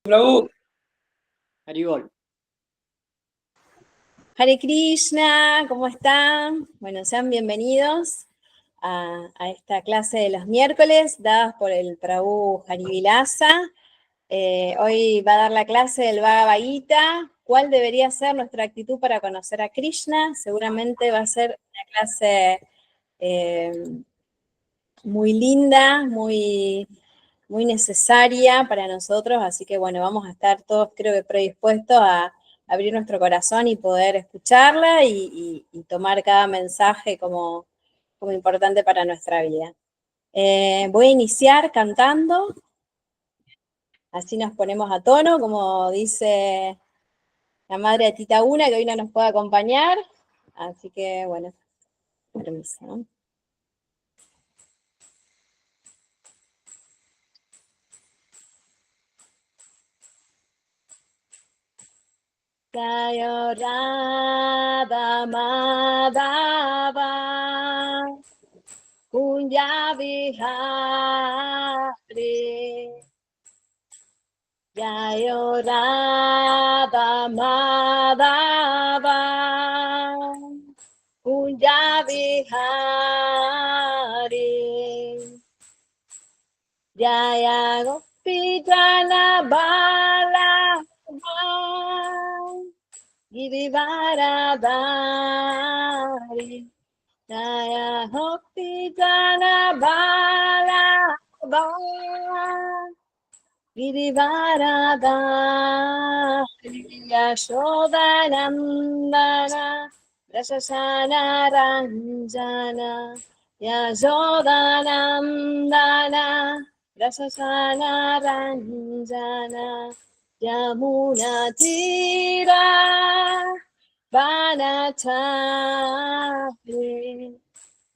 Prabhu, Haribol. Hare Krishna, ¿cómo están? Bueno, sean bienvenidos a esta clase de los miércoles, dadas por el Prabhu Harivilasa. Hoy va a dar la clase del Bhagavad Gita. ¿Cuál debería ser nuestra actitud para conocer a Krishna? Seguramente va a ser una clase muy linda, muy necesaria para nosotros, así que bueno, vamos a estar todos creo que predispuestos a abrir nuestro corazón y poder escucharla y tomar cada mensaje como importante para nuestra vida. Voy a iniciar cantando, así nos ponemos a tono, como dice la madre de Tita Una, que hoy no nos puede acompañar, así que bueno, permiso, ¿no? Jaya Radha Madhava Kunja Vihari Jaya Radha Madhava Kunja Vihari Jaya Gopi Jana Bala Girivaradari Jaya Gopi Jana Bala Girivaradari Yashodanandana Rasasana Ranjana Yashodanandana Rasasana Ranjana Yamuna Tira Vanachari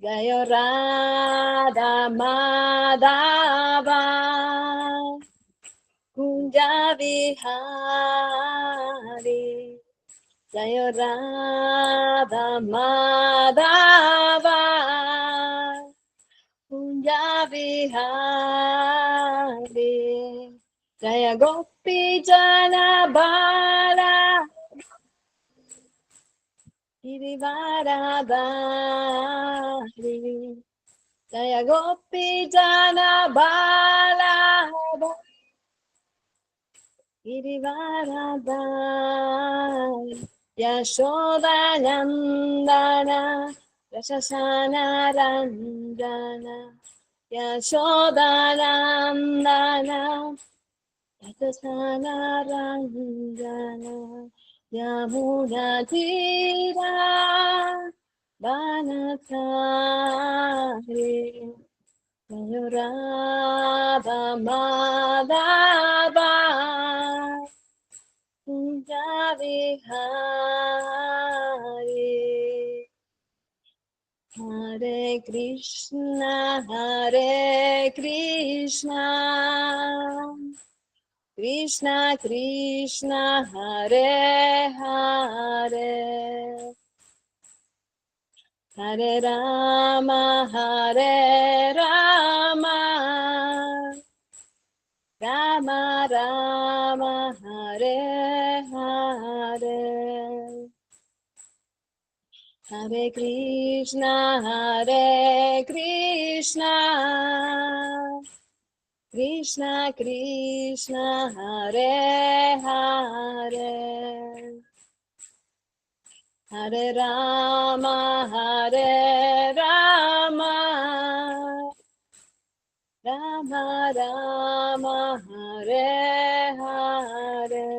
Jaya Radha Madhava Kunja Vihari Jaya Radha Madhava Kunja Vihari Jaya Gopi Jana Bala Girivaradari Jaya Gopi Jana Bala Girivaradari Yashodanandana Rasasana Ranjana Yashodanandana Rasasana Ranjana Yamuna Tira Vanachari Jaya Radha Madhava Kunja Vihari Hare Krishna Krishna Krishna Hare Hare Hare Rama Rama Rama Hare Hare Hare Krishna Krishna Krishna Hare Hare Hare Rama Rama Rama Hare Hare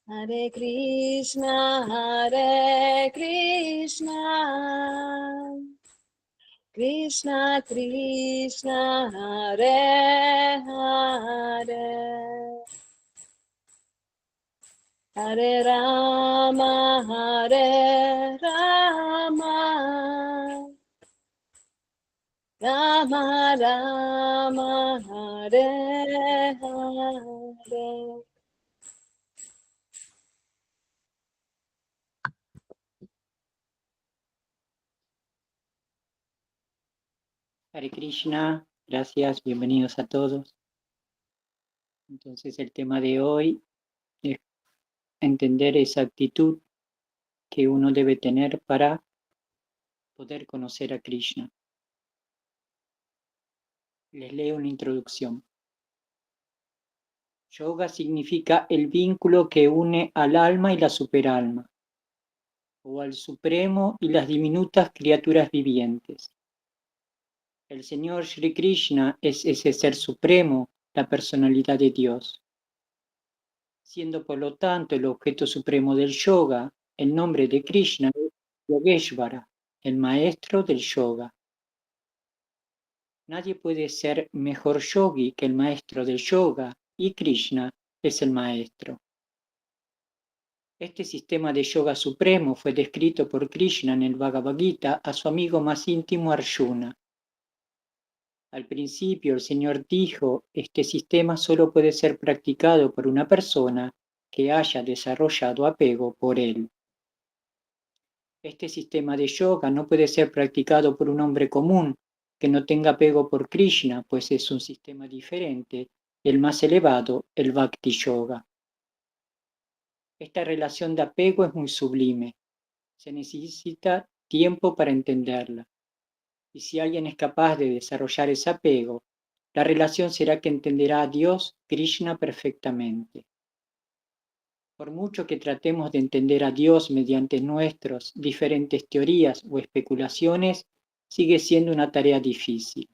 Hare Krishna Krishna Krishna Hare Hare Hare Rama Rama Rama Rama Hare Hare. Hare Krishna, gracias, bienvenidos a todos. Entonces el tema de hoy es entender esa actitud que uno debe tener para poder conocer a Krishna. Les leo una introducción. Yoga significa el vínculo que une al alma y la superalma, o al supremo y las diminutas criaturas vivientes. El Señor Sri Krishna es ese ser supremo, la personalidad de Dios. Siendo por lo tanto el objeto supremo del yoga, el nombre de Krishna es Yogeshvara, el maestro del yoga. Nadie puede ser mejor yogi que el maestro del yoga, y Krishna es el maestro. Este sistema de yoga supremo fue descrito por Krishna en el Bhagavad Gita a su amigo más íntimo Arjuna. Al principio el Señor dijo, este sistema solo puede ser practicado por una persona que haya desarrollado apego por él. Este sistema de yoga no puede ser practicado por un hombre común que no tenga apego por Krishna, pues es un sistema diferente, el más elevado, el Bhakti Yoga. Esta relación de apego es muy sublime. Se necesita tiempo para entenderla. Y si alguien es capaz de desarrollar ese apego, la relación será que entenderá a Dios, Krishna, perfectamente. Por mucho que tratemos de entender a Dios mediante nuestras diferentes teorías o especulaciones, sigue siendo una tarea difícil.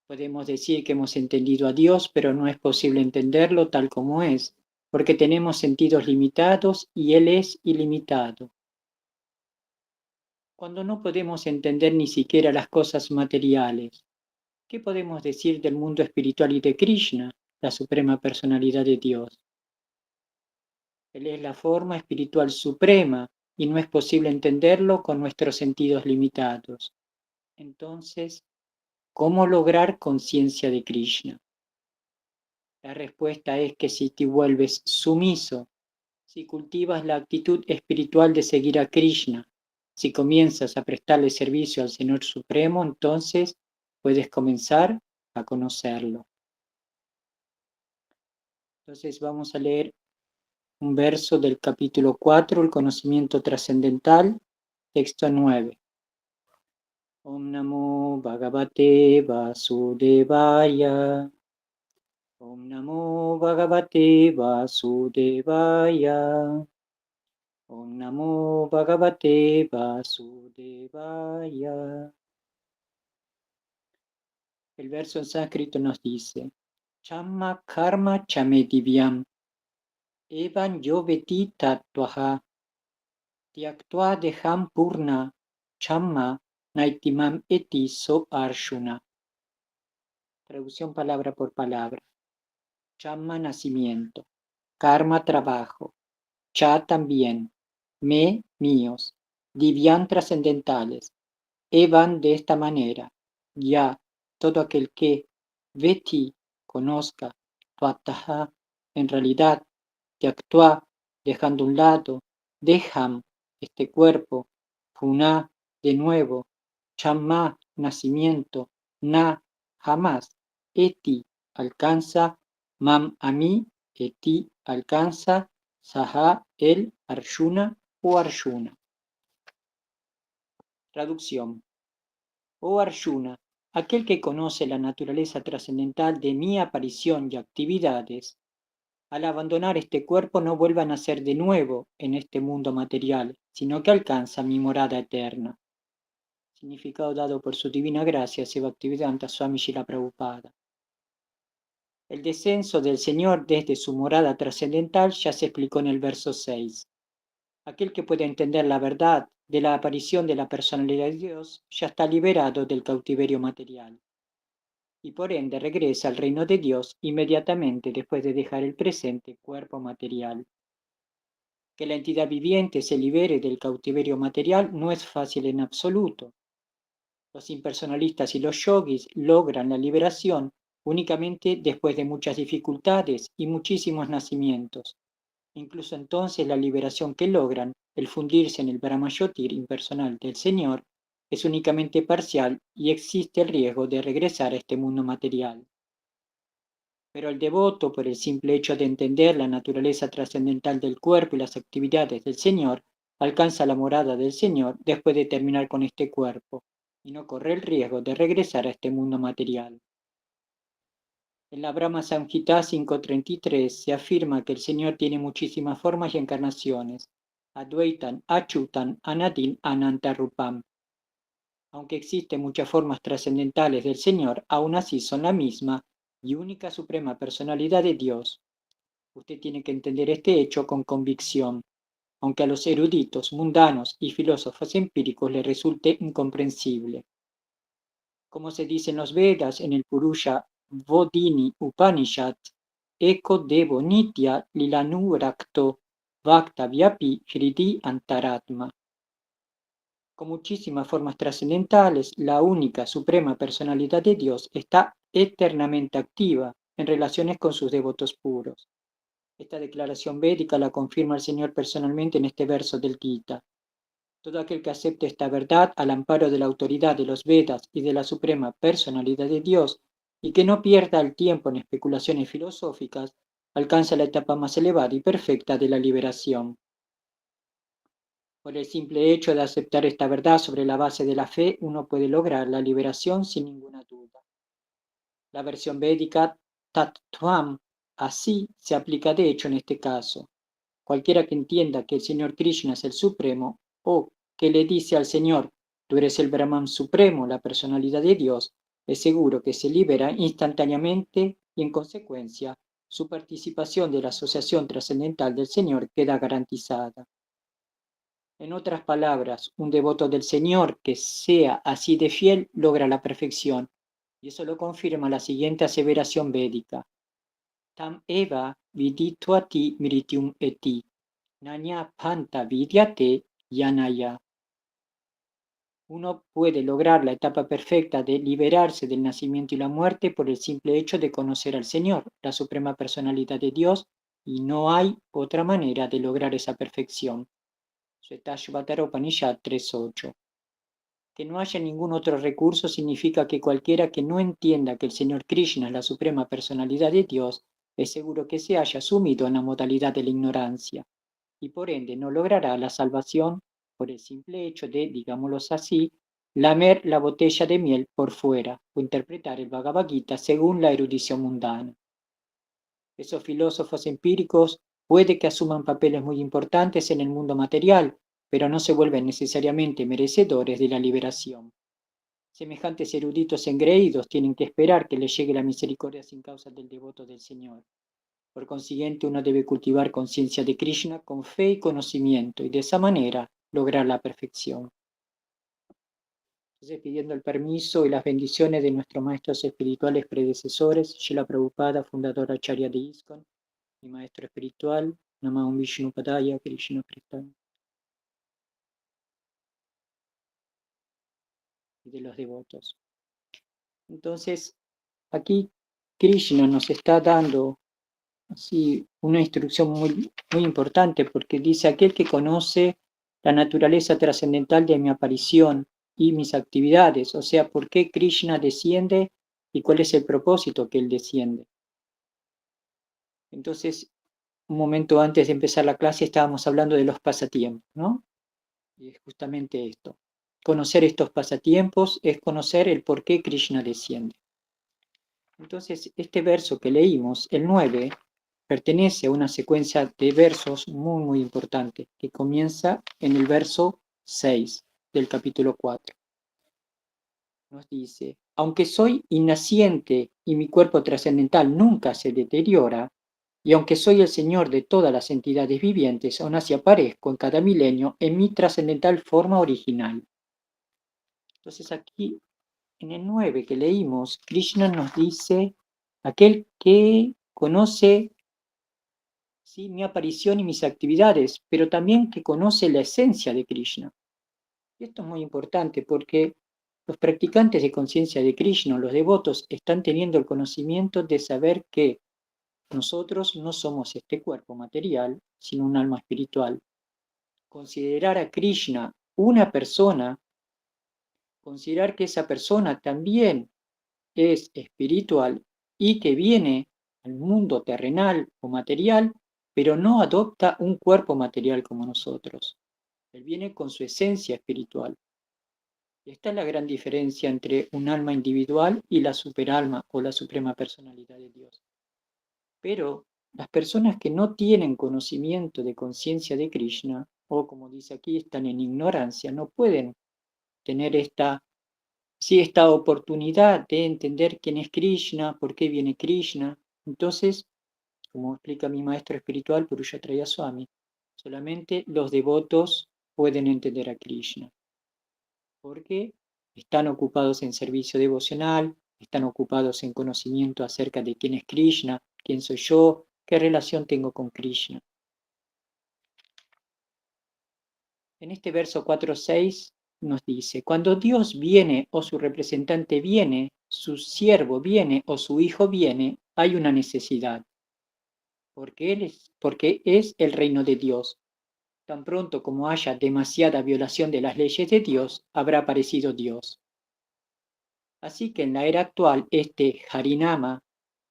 Podemos decir que hemos entendido a Dios, pero no es posible entenderlo tal como es, porque tenemos sentidos limitados y Él es ilimitado. Cuando no podemos entender ni siquiera las cosas materiales, ¿qué podemos decir del mundo espiritual y de Krishna, la suprema personalidad de Dios? Él es la forma espiritual suprema y no es posible entenderlo con nuestros sentidos limitados. Entonces, ¿cómo lograr conciencia de Krishna? La respuesta es que si te vuelves sumiso, si cultivas la actitud espiritual de seguir a Krishna, si comienzas a prestarle servicio al Señor Supremo, entonces puedes comenzar a conocerlo. Entonces vamos a leer un verso del capítulo 4, el conocimiento trascendental, texto 9. Om Namo Bhagavate Vasudevaya. Om Namo Bhagavate Vasudevaya. Om Namo Bhagavate Vasudevaya. El verso en sánscrito nos dice: Chamma karma chame divyam. Evan yoveti tattvaha. Tyaktva deham purna. Chamma naitimam eti so arshuna. Traducción palabra por palabra. Chamma nacimiento. Karma trabajo. Cha también. Me míos. Divyam trascendentales. Evan de esta manera. Ya todo aquel que veti conozca. Tvataha en realidad. Tyaktva dejando un lado. Deham este cuerpo. Puna de nuevo. Chamma nacimiento. Na jamás. Eti alcanza. Mam a mí. Eti alcanza. Saha el Arjuna o Arjuna. Traducción. Oh Arjuna, aquel que conoce la naturaleza trascendental de mi aparición y actividades, al abandonar este cuerpo no vuelve a nacer de nuevo en este mundo material, sino que alcanza mi morada eterna. Significado dado por su divina gracia, Bhaktivedanta Swami Srila Prabhupada. El descenso del Señor desde su morada trascendental ya se explicó en el verso 6. Aquel que puede entender la verdad de la aparición de la personalidad de Dios ya está liberado del cautiverio material y por ende regresa al reino de Dios inmediatamente después de dejar el presente cuerpo material. Que la entidad viviente se libere del cautiverio material no es fácil en absoluto. Los impersonalistas y los yogis logran la liberación únicamente después de muchas dificultades y muchísimos nacimientos. Incluso entonces la liberación que logran, el fundirse en el Brahmayotir impersonal del Señor, es únicamente parcial y existe el riesgo de regresar a este mundo material. Pero el devoto, por el simple hecho de entender la naturaleza trascendental del cuerpo y las actividades del Señor, alcanza la morada del Señor después de terminar con este cuerpo, y no corre el riesgo de regresar a este mundo material. En la Brahma Samhita 5.33 se afirma que el Señor tiene muchísimas formas y encarnaciones, Advaitan, Achutan, Anadin, Anantarupam. Aunque existen muchas formas trascendentales del Señor, aún así son la misma y única suprema personalidad de Dios. Usted tiene que entender este hecho con convicción, aunque a los eruditos, mundanos y filósofos empíricos les resulte incomprensible. Como se dice en los Vedas, en el Purusha Vodhini Upanishad, Eko Devo Nitya Lilanurakto Vakta Vyapi Hridi Antaratma. Con muchísimas formas trascendentales, la única suprema personalidad de Dios está eternamente activa en relaciones con sus devotos puros. Esta declaración védica la confirma el Señor personalmente en este verso del Gita. Todo aquel que acepte esta verdad al amparo de la autoridad de los Vedas y de la suprema personalidad de Dios, y que no pierda el tiempo en especulaciones filosóficas, alcanza la etapa más elevada y perfecta de la liberación. Por el simple hecho de aceptar esta verdad sobre la base de la fe, uno puede lograr la liberación sin ninguna duda. La versión védica Tattvam así se aplica de hecho en este caso. Cualquiera que entienda que el Señor Krishna es el Supremo, o que le dice al Señor, tú eres el Brahman Supremo, la personalidad de Dios, es seguro que se libera instantáneamente y en consecuencia su participación de la asociación trascendental del Señor queda garantizada. En otras palabras, un devoto del Señor que sea así de fiel logra la perfección, y eso lo confirma la siguiente aseveración védica. Tam eva viditvati mrityum eti, nanya panta vidyate yanaya. Uno puede lograr la etapa perfecta de liberarse del nacimiento y la muerte por el simple hecho de conocer al Señor, la suprema personalidad de Dios, y no hay otra manera de lograr esa perfección. Shvetashvatara Upanishad 3.8. Que no haya ningún otro recurso significa que cualquiera que no entienda que el Señor Krishna es la suprema personalidad de Dios, es seguro que se haya sumido en la modalidad de la ignorancia, y por ende no logrará la salvación por el simple hecho de, digámoslo así, lamer la botella de miel por fuera o interpretar el Bhagavad Gita según la erudición mundana. Esos filósofos empíricos puede que asuman papeles muy importantes en el mundo material, pero no se vuelven necesariamente merecedores de la liberación. Semejantes eruditos engreídos tienen que esperar que les llegue la misericordia sin causa del devoto del Señor. Por consiguiente, uno debe cultivar conciencia de Krishna con fe y conocimiento, y de esa manera lograr la perfección. Entonces, pidiendo el permiso y las bendiciones de nuestros maestros espirituales predecesores, Srila Prabhupada, fundador Acharya de ISKCON, mi maestro espiritual, Namah Vishnu Padaya, Krishna Prestana, y de los devotos. Entonces, aquí Krishna nos está dando así una instrucción muy importante, porque dice: aquel que conoce la naturaleza trascendental de mi aparición y mis actividades, o sea, por qué Krishna desciende y cuál es el propósito que él desciende. Entonces, un momento antes de empezar la clase estábamos hablando de los pasatiempos, ¿no? Y es justamente esto. Conocer estos pasatiempos es conocer el por qué Krishna desciende. Entonces, este verso que leímos, el 9, pertenece a una secuencia de versos muy importante, que comienza en el verso 6 del capítulo 4. Nos dice: aunque soy innaciente y mi cuerpo trascendental nunca se deteriora, y aunque soy el Señor de todas las entidades vivientes, aún así aparezco en cada milenio en mi trascendental forma original. Entonces aquí, en el 9 que leímos, Krishna nos dice: aquel que conoce, ¿sí?, mi aparición y mis actividades, pero también que conoce la esencia de Krishna. Y esto es muy importante porque Los practicantes de conciencia de Krishna, los devotos, están teniendo el conocimiento de saber que nosotros no somos este cuerpo material, sino un alma espiritual. Considerar a Krishna una persona, considerar que esa persona también es espiritual y que viene al mundo terrenal o material, pero no adopta un cuerpo material como nosotros. Él viene con su esencia espiritual. Esta es la gran diferencia entre un alma individual y la superalma o la suprema personalidad de Dios. Pero las personas que no tienen conocimiento de conciencia de Krishna, o como dice aquí, están en ignorancia, no pueden tener esta oportunidad de entender quién es Krishna, por qué viene Krishna. Entonces, como explica mi maestro espiritual, Purushatraya Swami, solamente los devotos pueden entender a Krishna, porque están ocupados en servicio devocional, están ocupados en conocimiento acerca de quién es Krishna, quién soy yo, qué relación tengo con Krishna. En este verso 4.6 nos dice, cuando Dios viene o su representante viene, su siervo viene o su hijo viene, hay una necesidad, porque es el reino de Dios. Tan pronto como haya demasiada violación de las leyes de Dios, habrá aparecido Dios. Así que en la era actual, este Harinama,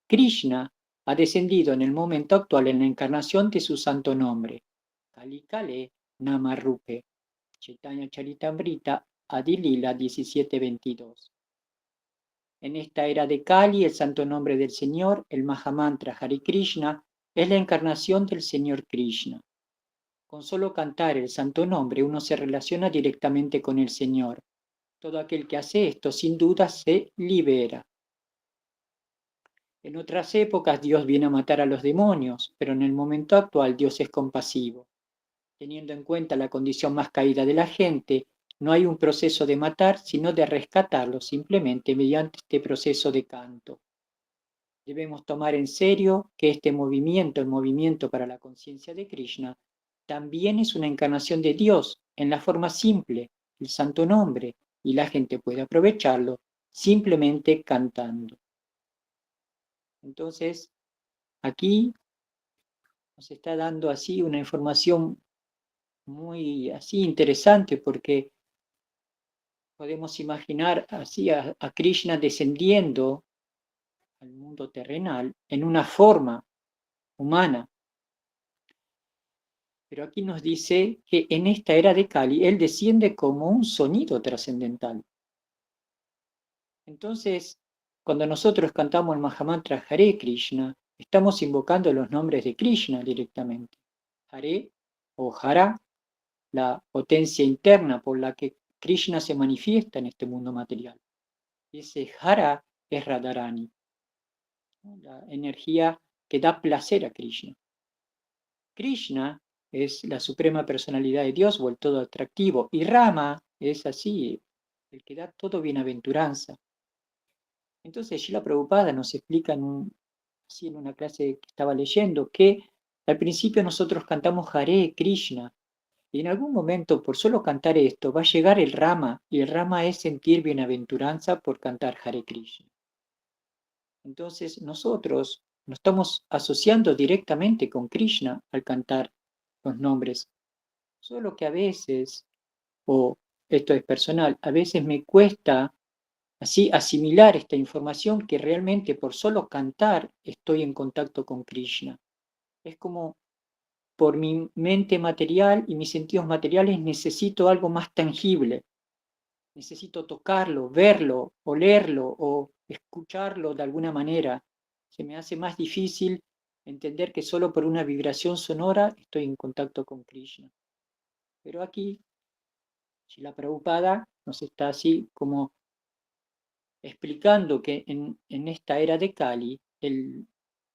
Krishna, ha descendido en el momento actual en la encarnación de su santo nombre, Kali Kale Nama Rupe, Chaitanya Charitamrita, Adilila 17:22. En esta era de Kali, el santo nombre del Señor, el Mahamantra Hare Krishna, es la encarnación del Señor Krishna. Con solo cantar el santo nombre uno se relaciona directamente con el Señor. Todo aquel que hace esto sin duda se libera. En otras épocas Dios viene a matar a los demonios, pero en el momento actual Dios es compasivo. Teniendo en cuenta la condición más caída de la gente, no hay un proceso de matar, sino de rescatarlo simplemente mediante este proceso de canto. Debemos tomar en serio que este movimiento, el movimiento para la conciencia de Krishna, también es una encarnación de Dios en la forma simple, el santo nombre, y la gente puede aprovecharlo simplemente cantando. Entonces, aquí nos está dando así una información muy así interesante porque podemos imaginar así a Krishna descendiendo al mundo terrenal en una forma humana. Pero aquí nos dice que en esta era de Kali, él desciende como un sonido trascendental. Entonces, cuando nosotros cantamos el Mahamantra Hare Krishna, estamos invocando los nombres de Krishna directamente. Hare o Hara, la potencia interna por la que Krishna se manifiesta en este mundo material. Y ese Hara es Radharani, la energía que da placer a Krishna. Krishna es la suprema personalidad de Dios o el todo atractivo, y Rama es así, el que da todo bienaventuranza. Entonces Srila Prabhupada nos explica así en una clase que estaba leyendo que al principio nosotros cantamos Hare Krishna, y en algún momento por solo cantar esto va a llegar el Rama, y el Rama es sentir bienaventuranza por cantar Hare Krishna. Entonces nosotros nos estamos asociando directamente con Krishna al cantar los nombres. Solo que a veces, o esto es personal, a veces me cuesta así asimilar esta información que realmente por solo cantar estoy en contacto con Krishna. Es como por mi mente material y mis sentidos materiales necesito algo más tangible. Necesito tocarlo, verlo, olerlo o escucharlo de alguna manera. Se me hace más difícil entender que solo por una vibración sonora estoy en contacto con Krishna. Pero aquí, Srila Prabhupada nos está así como explicando que en esta era de Kali, el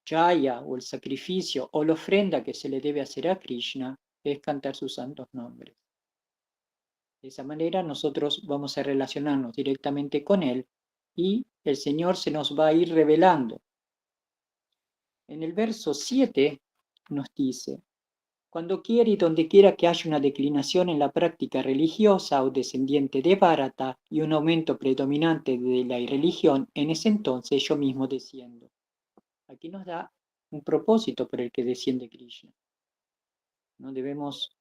Jaya o el sacrificio o la ofrenda que se le debe hacer a Krishna es cantar sus santos nombres. De esa manera nosotros vamos a relacionarnos directamente con Él y el Señor se nos va a ir revelando. En el verso 7 nos dice, Cuando quiera y donde quiera que haya una declinación en la práctica religiosa o descendiente de Bharata y un aumento predominante de la irreligión, en ese entonces yo mismo desciendo. Aquí nos da un propósito por el que desciende Krishna. No debemos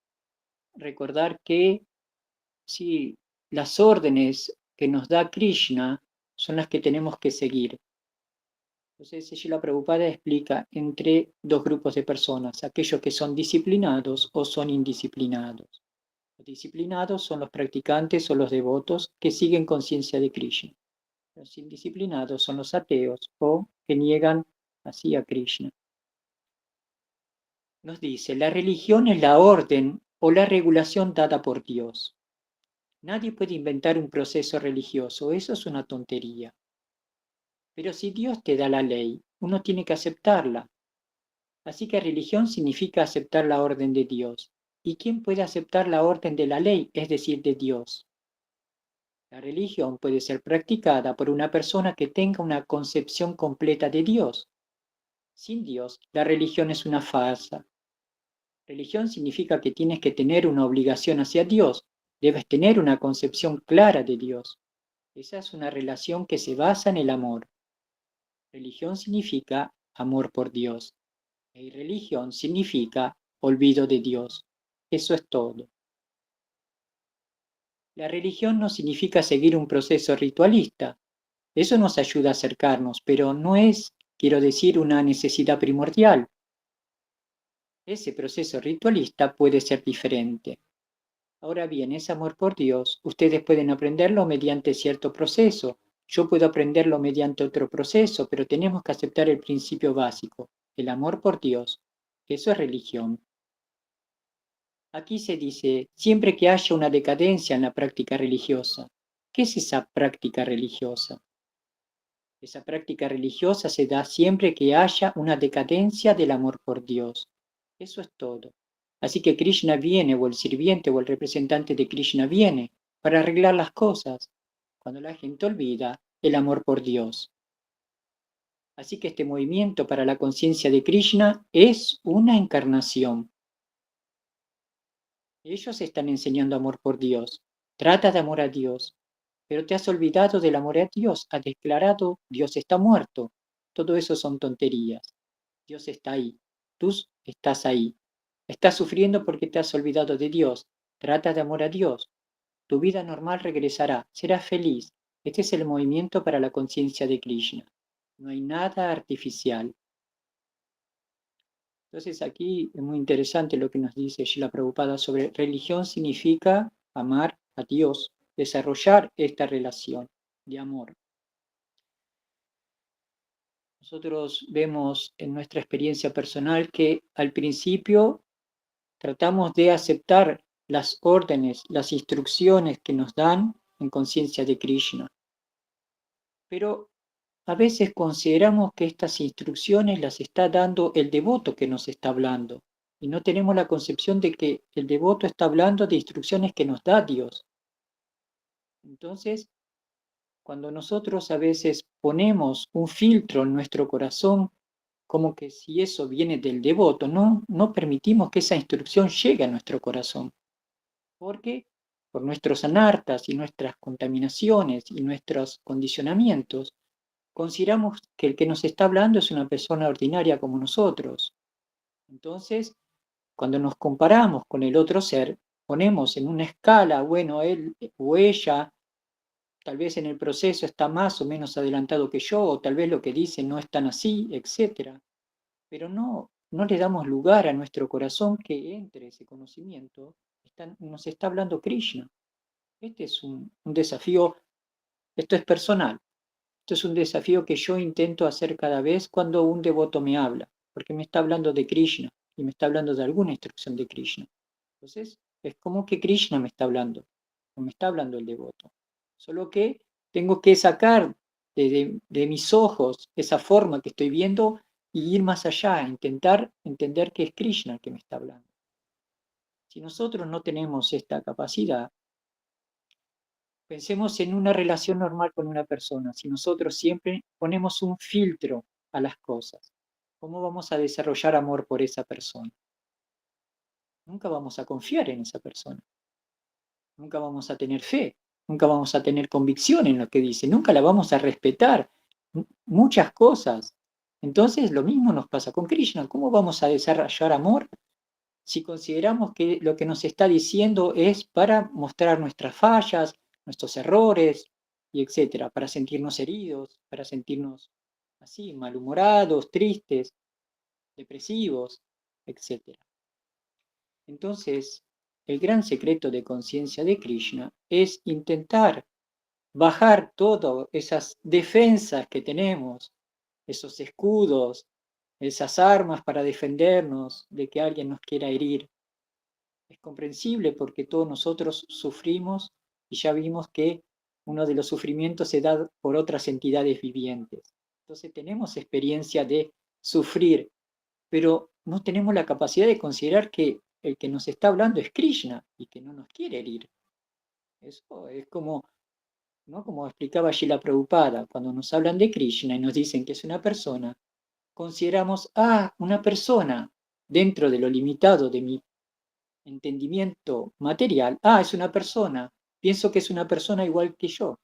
recordar que sí, las órdenes que nos da Krishna son las que tenemos que seguir. Entonces, Srila Prabhupada explica entre dos grupos de personas, aquellos que son disciplinados o son indisciplinados. Los disciplinados son los practicantes o los devotos que siguen conciencia de Krishna. Los indisciplinados son los ateos o que niegan así a Krishna. Nos dice, la religión es la orden o la regulación dada por Dios. Nadie puede inventar un proceso religioso, eso es una tontería. Pero si Dios te da la ley, uno tiene que aceptarla. Así que religión significa aceptar la orden de Dios. ¿Y quién puede aceptar la orden de la ley, es decir, de Dios? La religión puede ser practicada por una persona que tenga una concepción completa de Dios. Sin Dios, la religión es una farsa. Religión significa que tienes que tener una obligación hacia Dios, debes tener una concepción clara de Dios. Esa es una relación que se basa en el amor. Religión significa amor por Dios. Y religión significa olvido de Dios. Eso es todo. La religión no significa seguir un proceso ritualista. Eso nos ayuda a acercarnos, pero no es, quiero decir, una necesidad primordial. Ese proceso ritualista puede ser diferente. Ahora bien, ese amor por Dios, ustedes pueden aprenderlo mediante cierto proceso. Yo puedo aprenderlo mediante otro proceso, pero tenemos que aceptar el principio básico, el amor por Dios. Eso es religión. Aquí se dice, siempre que haya una decadencia en la práctica religiosa. ¿Qué es esa práctica religiosa? Esa práctica religiosa se da siempre que haya una decadencia del amor por Dios. Eso es todo. Así que Krishna viene, o el sirviente o el representante de Krishna viene para arreglar las cosas, cuando la gente olvida el amor por Dios. Así que este movimiento para la conciencia de Krishna es una encarnación. Ellos están enseñando amor por Dios. Trata de amor a Dios. Pero te has olvidado del amor a Dios. Has declarado, Dios está muerto. Todo eso son tonterías. Dios está ahí. Tú estás ahí. Estás sufriendo porque te has olvidado de Dios. Trata de amor a Dios. Tu vida normal regresará. Serás feliz. Este es el movimiento para la conciencia de Krishna. No hay nada artificial. Entonces aquí es muy interesante lo que nos dice Srila Prabhupada sobre religión significa amar a Dios, desarrollar esta relación de amor. Nosotros vemos en nuestra experiencia personal que al principio tratamos de aceptar las órdenes, las instrucciones que nos dan en conciencia de Krishna. Pero a veces consideramos que estas instrucciones las está dando el devoto que nos está hablando y no tenemos la concepción de que el devoto está hablando de instrucciones que nos da Dios. Entonces, cuando nosotros a veces ponemos un filtro en nuestro corazón, como que si eso viene del devoto, no permitimos que esa instrucción llegue a nuestro corazón, porque por nuestros anartas y nuestras contaminaciones y nuestros condicionamientos, consideramos que el que nos está hablando es una persona ordinaria como nosotros. Entonces, cuando nos comparamos con el otro ser, ponemos en una escala, bueno, él o ella, tal vez en el proceso está más o menos adelantado que yo, o tal vez lo que dice no es tan así, etc. Pero no le damos lugar a nuestro corazón que entre ese conocimiento. Nos está hablando Krishna. Este es un desafío, esto es personal. Esto es un desafío que yo intento hacer cada vez cuando un devoto me habla, porque me está hablando de Krishna y me está hablando de alguna instrucción de Krishna. Entonces, es como que Krishna me está hablando, no me está hablando el devoto. Solo que tengo que sacar de mis ojos esa forma que estoy viendo y ir más allá, intentar entender que es Krishna el que me está hablando. Si nosotros no tenemos esta capacidad, pensemos en una relación normal con una persona. Si nosotros siempre ponemos un filtro a las cosas, ¿cómo vamos a desarrollar amor por esa persona? nunca vamos a confiar en esa persona. Nunca vamos a tener fe, nunca vamos a tener convicción en lo que dice, nunca la vamos a respetar. Muchas cosas. Entonces, lo mismo nos pasa con Krishna. ¿Cómo vamos a desarrollar amor si consideramos que lo que nos está diciendo es para mostrar nuestras fallas, nuestros errores, y etcétera, para sentirnos heridos, para sentirnos así, malhumorados, tristes, depresivos, etcétera? Entonces, el gran secreto de conciencia de Krishna es intentar bajar todas esas defensas que tenemos, esos escudos, esas armas para defendernos de que alguien nos quiera herir. Es comprensible porque todos nosotros sufrimos y ya vimos que uno de los sufrimientos se da por otras entidades vivientes. Entonces tenemos experiencia de sufrir, pero no tenemos la capacidad de considerar que el que nos está hablando es Krishna y que no nos quiere herir. Eso es como, ¿no? Como explicaba Srila Prabhupada, cuando nos hablan de Krishna y nos dicen que es una persona, consideramos, una persona dentro de lo limitado de mi entendimiento material, es una persona, pienso que es una persona igual que yo.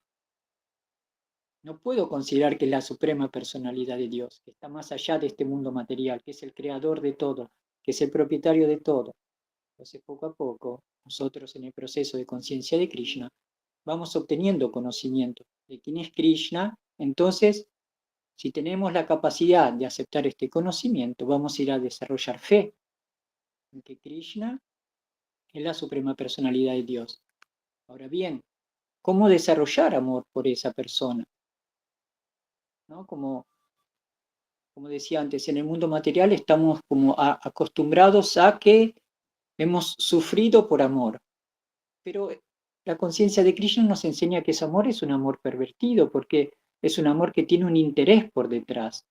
No puedo considerar que es la suprema personalidad de Dios, que está más allá de este mundo material, que es el creador de todo, que es el propietario de todo. Entonces, poco a poco, nosotros en el proceso de conciencia de Krishna, vamos obteniendo conocimiento de quién es Krishna. Entonces, si tenemos la capacidad de aceptar este conocimiento, vamos a ir a desarrollar fe en que Krishna es la suprema personalidad de Dios. Ahora bien, ¿cómo desarrollar amor por esa persona? ¿No? Como decía antes, en el mundo material estamos como acostumbrados a que hemos sufrido por amor, pero la conciencia de Krishna nos enseña que ese amor es un amor pervertido, porque es un amor que tiene un interés por detrás.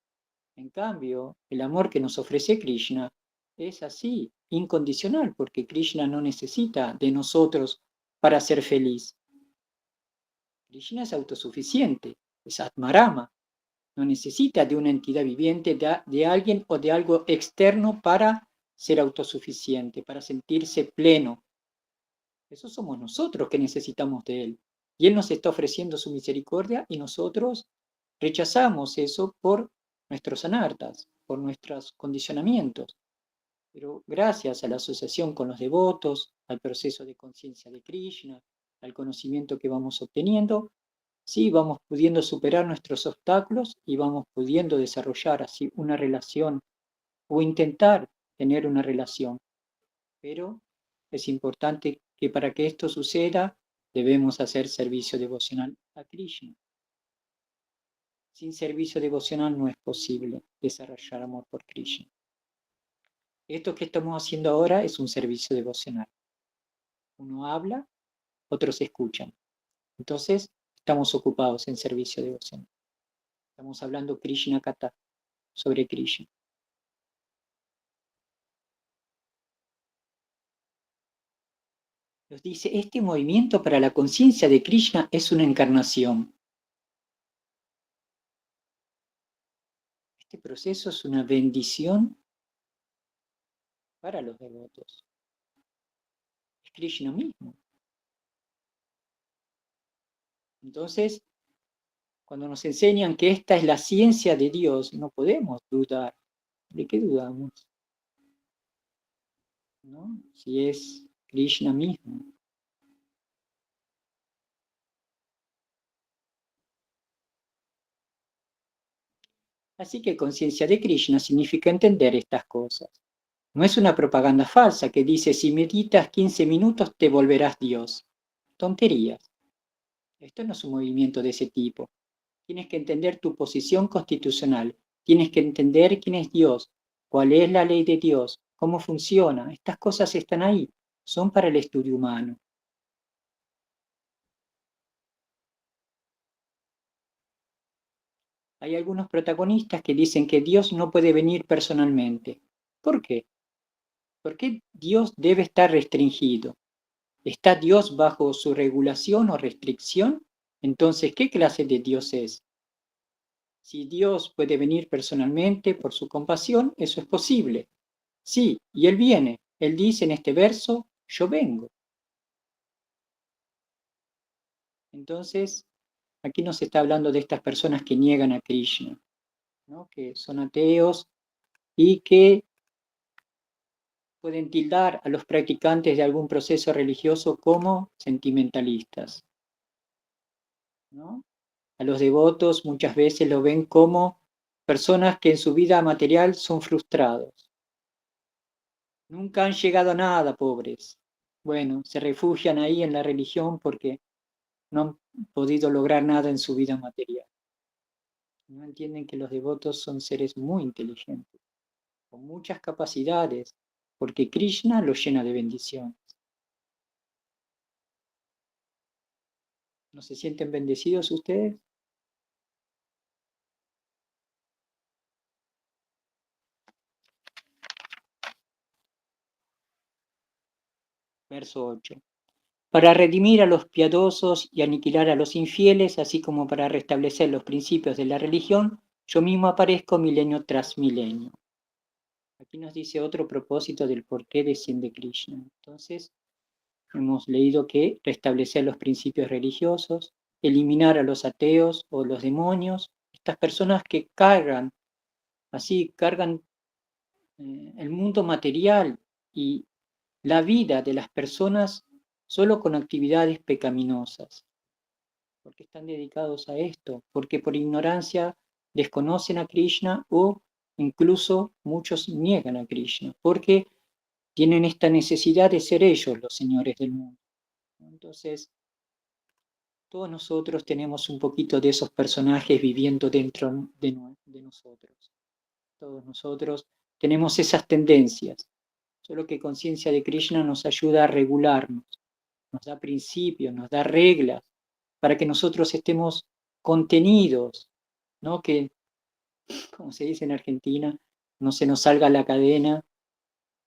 En cambio, el amor que nos ofrece Krishna es así, incondicional, porque Krishna no necesita de nosotros para ser feliz. Krishna es autosuficiente, es Atmarama, no necesita de una entidad viviente, de alguien o de algo externo para ser autosuficiente, para sentirse pleno. Eso somos nosotros que necesitamos de Él. Y Él nos está ofreciendo su misericordia y nosotros rechazamos eso por nuestros anartas, por nuestros condicionamientos. Pero gracias a la asociación con los devotos, al proceso de conciencia de Krishna, al conocimiento que vamos obteniendo, sí vamos pudiendo superar nuestros obstáculos y vamos pudiendo desarrollar así una relación o intentar tener una relación. Pero es importante que para que esto suceda debemos hacer servicio devocional a Krishna. Sin servicio devocional no es posible desarrollar amor por Krishna. Esto que estamos haciendo ahora es un servicio devocional. Uno habla, otros escuchan. Entonces, estamos ocupados en servicio devocional. Estamos hablando Krishna Katha, sobre Krishna. Nos dice, este movimiento para la conciencia de Krishna es una encarnación. Este proceso es una bendición para los devotos. Es Krishna mismo. Entonces, cuando nos enseñan que esta es la ciencia de Dios, no podemos dudar. ¿De qué dudamos? ¿No? Si es Krishna mismo. Así que conciencia de Krishna significa entender estas cosas. No es una propaganda falsa que dice, si meditas 15 minutos te volverás Dios. Tonterías. Esto no es un movimiento de ese tipo. Tienes que entender tu posición constitucional. Tienes que entender quién es Dios, cuál es la ley de Dios, cómo funciona. Estas cosas están ahí. Son para el estudio humano. Hay algunos protagonistas que dicen que Dios no puede venir personalmente. ¿Por qué? ¿Por qué Dios debe estar restringido? ¿Está Dios bajo su regulación o restricción? Entonces, ¿qué clase de Dios es? Si Dios puede venir personalmente por su compasión, eso es posible. Sí, y Él viene, Él dice en este verso, yo vengo. Entonces, aquí nos está hablando de estas personas que niegan a Krishna, ¿no? Que son ateos y que pueden tildar a los practicantes de algún proceso religioso como sentimentalistas, ¿no? A los devotos muchas veces lo ven como personas que en su vida material son frustrados. Nunca han llegado a nada, pobres. Bueno, se refugian ahí en la religión porque no han podido lograr nada en su vida material. No entienden que los devotos son seres muy inteligentes, con muchas capacidades, porque Krishna los llena de bendiciones. ¿No se sienten bendecidos ustedes? Verso 8. Para redimir a los piadosos y aniquilar a los infieles, así como para restablecer los principios de la religión, yo mismo aparezco milenio tras milenio. Aquí nos dice otro propósito del por qué desciende Krishna. Entonces, hemos leído que restablecer los principios religiosos, eliminar a los ateos o los demonios, estas personas que cargan el mundo material y la vida de las personas solo con actividades pecaminosas, porque están dedicados a esto, porque por ignorancia desconocen a Krishna o incluso muchos niegan a Krishna, porque tienen esta necesidad de ser ellos los señores del mundo. Entonces, todos nosotros tenemos un poquito de esos personajes viviendo dentro de nosotros. Todos nosotros tenemos esas tendencias, solo que conciencia de Krishna nos ayuda a regularnos, nos da principios, nos da reglas, para que nosotros estemos contenidos, ¿no? Que, como se dice en Argentina, no se nos salga la cadena,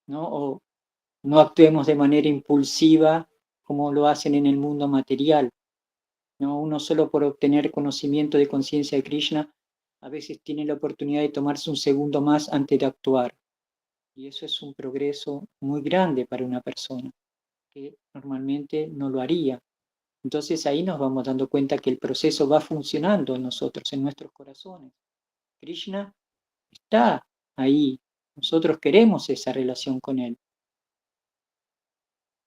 ¿no? O no actuemos de manera impulsiva como lo hacen en el mundo material, ¿no? Uno solo por obtener conocimiento de conciencia de Krishna a veces tiene la oportunidad de tomarse un segundo más antes de actuar. Y eso es un progreso muy grande para una persona, que normalmente no lo haría. Entonces ahí nos vamos dando cuenta que el proceso va funcionando en nosotros, en nuestros corazones. Krishna está ahí. Nosotros queremos esa relación con él.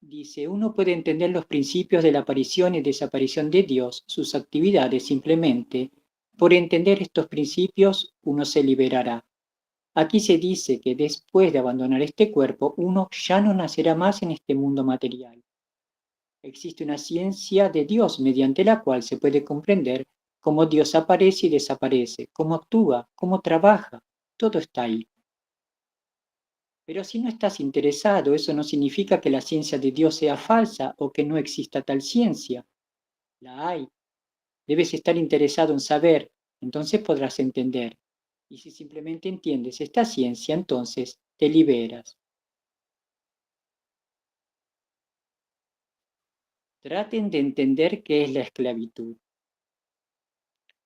Dice, uno puede entender los principios de la aparición y desaparición de Dios, sus actividades simplemente. Por entender estos principios, uno se liberará. Aquí se dice que después de abandonar este cuerpo, uno ya no nacerá más en este mundo material. Existe una ciencia de Dios mediante la cual se puede comprender cómo Dios aparece y desaparece, cómo actúa, cómo trabaja. Todo está ahí. Pero si no estás interesado, eso no significa que la ciencia de Dios sea falsa o que no exista tal ciencia. La hay. Debes estar interesado en saber, entonces podrás entender. Y si simplemente entiendes esta ciencia, entonces te liberas. Traten de entender qué es la esclavitud.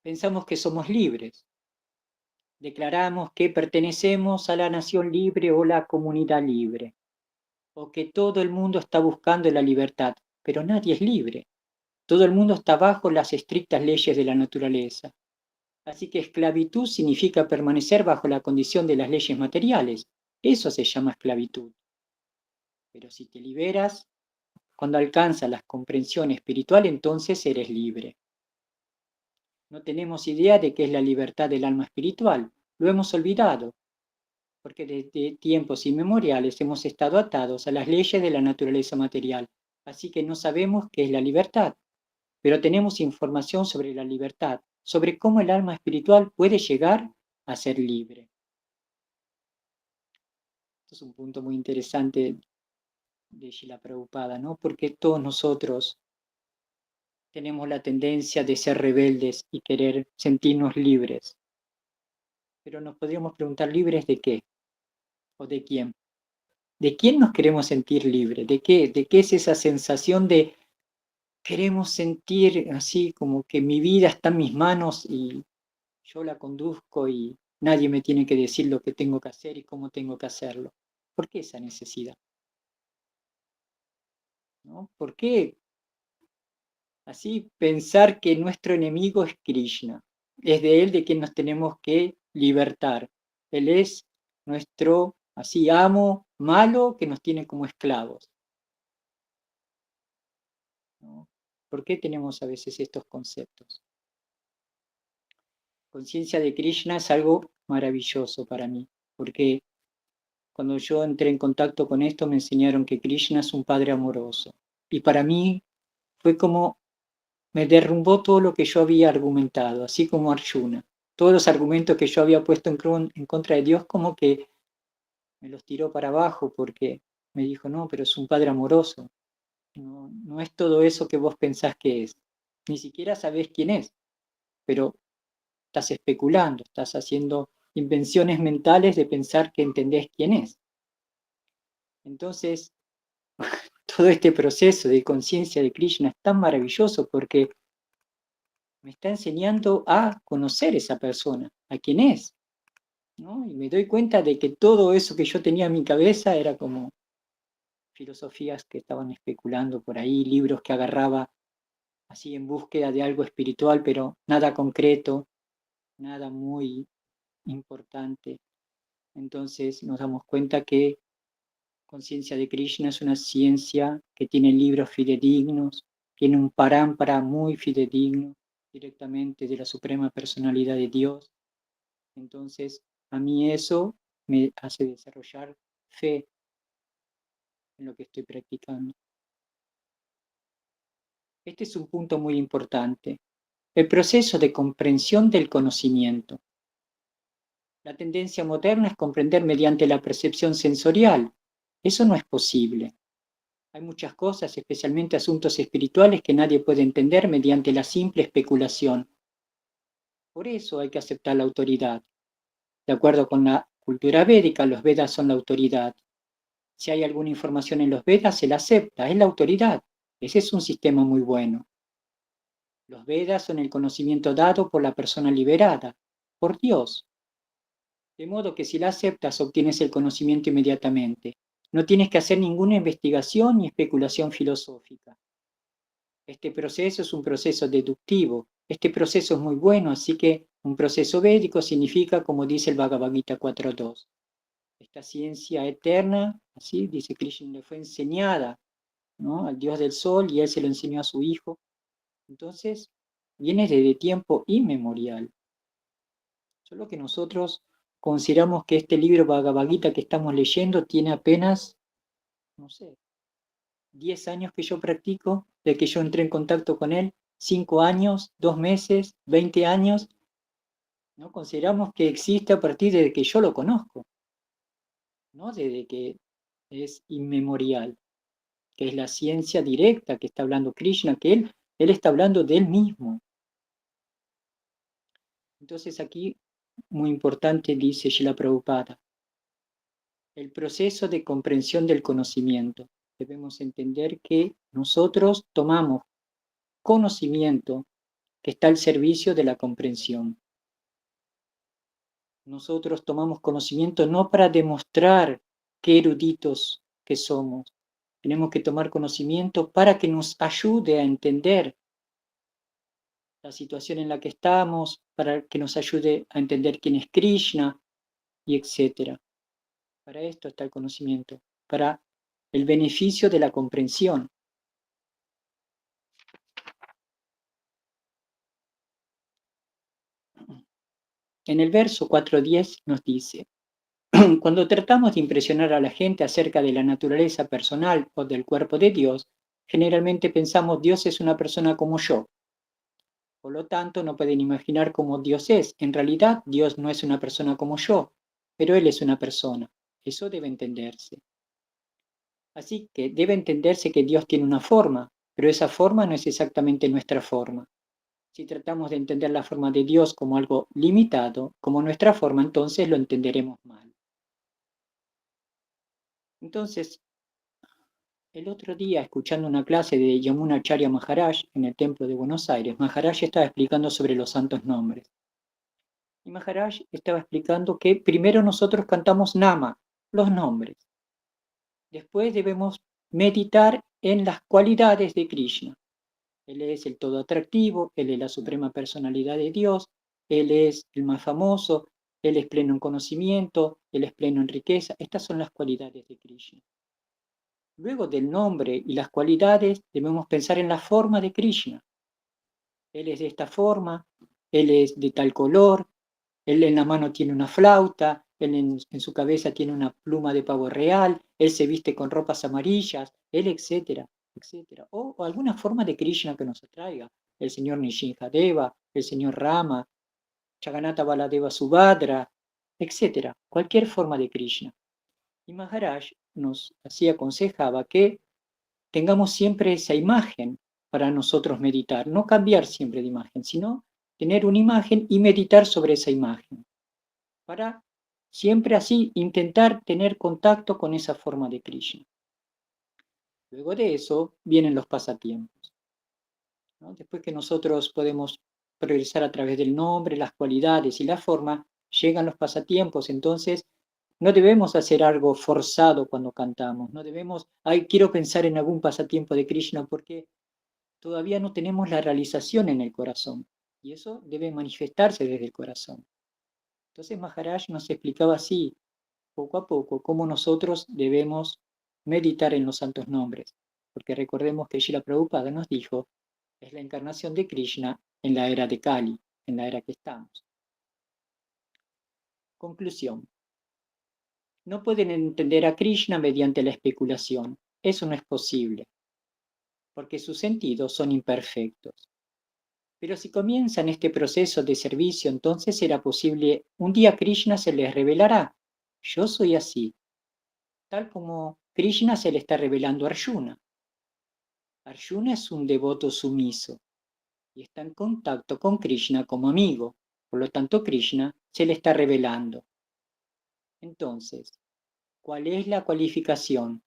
Pensamos que somos libres. Declaramos que pertenecemos a la nación libre o la comunidad libre, o que todo el mundo está buscando la libertad, pero nadie es libre. Todo el mundo está bajo las estrictas leyes de la naturaleza. Así que esclavitud significa permanecer bajo la condición de las leyes materiales. Eso se llama esclavitud. Pero si te liberas, cuando alcanzas la comprensión espiritual, entonces eres libre. No tenemos idea de qué es la libertad del alma espiritual. Lo hemos olvidado, porque desde tiempos inmemoriales hemos estado atados a las leyes de la naturaleza material. Así que no sabemos qué es la libertad, pero tenemos información sobre la libertad, sobre cómo el alma espiritual puede llegar a ser libre. Esto es un punto muy interesante de Srila Prabhupada, ¿no? Porque todos nosotros tenemos la tendencia de ser rebeldes y querer sentirnos libres. Pero nos podríamos preguntar, ¿libres de qué? ¿O de quién? ¿De quién nos queremos sentir libres? ¿De qué? ¿De qué es esa sensación de queremos sentir así como que mi vida está en mis manos y yo la conduzco y nadie me tiene que decir lo que tengo que hacer y cómo tengo que hacerlo? ¿Por qué esa necesidad? ¿no? ¿Por qué así pensar que nuestro enemigo es Krishna? Es de él de quien nos tenemos que libertar. Él es nuestro así amo malo que nos tiene como esclavos, ¿no? ¿Por qué tenemos a veces estos conceptos? Conciencia de Krishna es algo maravilloso para mí, porque cuando yo entré en contacto con esto me enseñaron que Krishna es un padre amoroso. Y para mí fue como me derrumbó todo lo que yo había argumentado, así como Arjuna. Todos los argumentos que yo había puesto en contra de Dios como que me los tiró para abajo porque me dijo, no, pero es un padre amoroso. No, no es todo eso que vos pensás que es. Ni siquiera sabés quién es, pero estás especulando, estás haciendo invenciones mentales de pensar que entendés quién es. Entonces, todo este proceso de conciencia de Krishna es tan maravilloso porque me está enseñando a conocer esa persona, a quién es, ¿no? Y me doy cuenta de que todo eso que yo tenía en mi cabeza era como filosofías que estaban especulando por ahí, libros que agarraba así en búsqueda de algo espiritual, pero nada concreto, nada muy importante. Entonces nos damos cuenta que conciencia de Krishna es una ciencia que tiene libros fidedignos, tiene un parámpara muy fidedigno directamente de la suprema personalidad de Dios. Entonces, a mí eso me hace desarrollar fe en lo que estoy practicando. Este es un punto muy importante. El proceso de comprensión del conocimiento. La tendencia moderna es comprender mediante la percepción sensorial. Eso no es posible. Hay muchas cosas, especialmente asuntos espirituales, que nadie puede entender mediante la simple especulación. Por eso hay que aceptar la autoridad. De acuerdo con la cultura védica, los Vedas son la autoridad. Si hay alguna información en los Vedas, se la acepta, es la autoridad. Ese es un sistema muy bueno. Los Vedas son el conocimiento dado por la persona liberada, por Dios. De modo que si la aceptas, obtienes el conocimiento inmediatamente. No tienes que hacer ninguna investigación ni especulación filosófica. Este proceso es un proceso deductivo. Este proceso es muy bueno, así que un proceso védico significa, como dice el Bhagavad Gita 4.2, esta ciencia eterna, así dice Krishna, le fue enseñada, ¿no?, al Dios del Sol y él se lo enseñó a su hijo. Entonces, viene desde tiempo inmemorial. Solo que nosotros consideramos que este libro Bhagavad Gita que estamos leyendo tiene apenas, no sé, 10 años que yo practico, de que yo entré en contacto con él, 5 años, 2 meses, 20 años. No consideramos que existe a partir de que yo lo conozco, no desde que es inmemorial, que es la ciencia directa que está hablando Krishna, que él está hablando de él mismo. Entonces aquí, muy importante, dice Srila Prabhupada, el proceso de comprensión del conocimiento. Debemos entender que nosotros tomamos conocimiento que está al servicio de la comprensión. Nosotros tomamos conocimiento no para demostrar qué eruditos que somos. Tenemos que tomar conocimiento para que nos ayude a entender la situación en la que estamos, para que nos ayude a entender quién es Krishna, y etc. Para esto está el conocimiento, para el beneficio de la comprensión. En el verso 4.10 nos dice, cuando tratamos de impresionar a la gente acerca de la naturaleza personal o del cuerpo de Dios, generalmente pensamos Dios es una persona como yo. Por lo tanto, no pueden imaginar cómo Dios es. En realidad, Dios no es una persona como yo, pero Él es una persona. Eso debe entenderse. Así que debe entenderse que Dios tiene una forma, pero esa forma no es exactamente nuestra forma. Si tratamos de entender la forma de Dios como algo limitado, como nuestra forma, entonces lo entenderemos mal. Entonces, el otro día, escuchando una clase de Yamunacharya Maharaj en el Templo de Buenos Aires, Maharaj estaba explicando sobre los santos nombres. Y Maharaj estaba explicando que primero nosotros cantamos Nama, los nombres. Después debemos meditar en las cualidades de Krishna. Él es el todo atractivo, Él es la suprema personalidad de Dios, Él es el más famoso, Él es pleno en conocimiento, Él es pleno en riqueza. Estas son las cualidades de Krishna. Luego del nombre y las cualidades debemos pensar en la forma de Krishna. Él es de esta forma, Él es de tal color, Él en la mano tiene una flauta, Él en su cabeza tiene una pluma de pavo real, Él se viste con ropas amarillas, Él, etcétera, etcétera. O alguna forma de Krishna que nos atraiga. El señor Nishinjadeva, el señor Rama, Jagannatha Baladeva Subhadra, etcétera. Cualquier forma de Krishna. Y Maharaj nos así aconsejaba que tengamos siempre esa imagen para nosotros meditar, no cambiar siempre de imagen, sino tener una imagen y meditar sobre esa imagen, para siempre así intentar tener contacto con esa forma de Krishna. Luego de eso vienen los pasatiempos, ¿no? Después que nosotros podemos progresar a través del nombre, las cualidades y la forma, llegan los pasatiempos. Entonces no debemos hacer algo forzado cuando cantamos, no debemos, ay, quiero pensar en algún pasatiempo de Krishna porque todavía no tenemos la realización en el corazón, y eso debe manifestarse desde el corazón. Entonces Maharaj nos explicaba así, poco a poco, cómo nosotros debemos meditar en los santos nombres, porque recordemos que Srila Prabhupada nos dijo, es la encarnación de Krishna en la era de Kali, en la era que estamos. Conclusión. No pueden entender a Krishna mediante la especulación, eso no es posible, porque sus sentidos son imperfectos. Pero si comienzan este proceso de servicio, entonces será posible, un día Krishna se les revelará. Yo soy así, tal como Krishna se le está revelando a Arjuna. Arjuna es un devoto sumiso y está en contacto con Krishna como amigo. Por lo tanto, Krishna se le está revelando. Entonces, ¿cuál es la cualificación?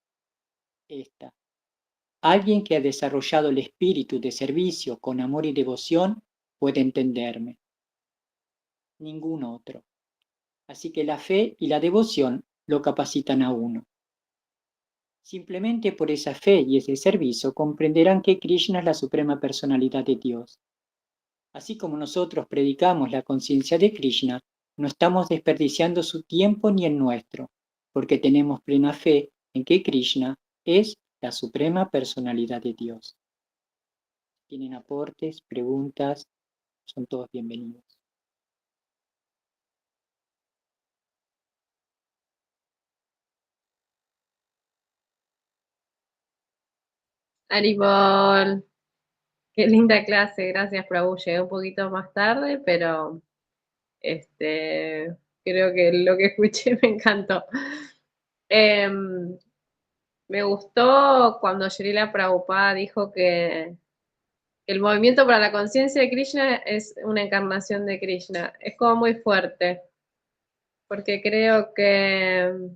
Esta. Alguien que ha desarrollado el espíritu de servicio con amor y devoción puede entenderme. Ningún otro. Así que la fe y la devoción lo capacitan a uno. Simplemente por esa fe y ese servicio comprenderán que Krishna es la suprema personalidad de Dios. Así como nosotros predicamos la conciencia de Krishna, no estamos desperdiciando su tiempo ni el nuestro, porque tenemos plena fe en que Krishna es la suprema personalidad de Dios. ¿Tienen aportes, preguntas? Son todos bienvenidos. Aribol, qué linda clase, gracias Prabhu. Llegué un poquito más tarde, pero creo que lo que escuché me encantó. Me gustó cuando Srila Prabhupada dijo que el movimiento para la conciencia de Krishna es una encarnación de Krishna. Es como muy fuerte, porque creo que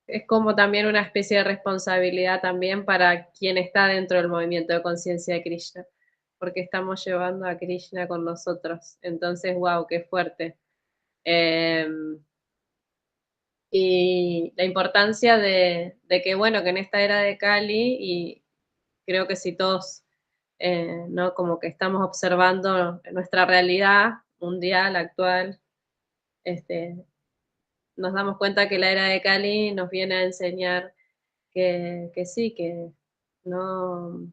es como también una especie de responsabilidad también para quien está dentro del movimiento de conciencia de Krishna, porque estamos llevando a Krishna con nosotros. Entonces, wow, qué fuerte. Eh, y la importancia de que, bueno, que en esta era de Kali, y creo que si todos, ¿no? Como que estamos observando nuestra realidad mundial actual, nos damos cuenta que la era de Kali nos viene a enseñar que sí, que no,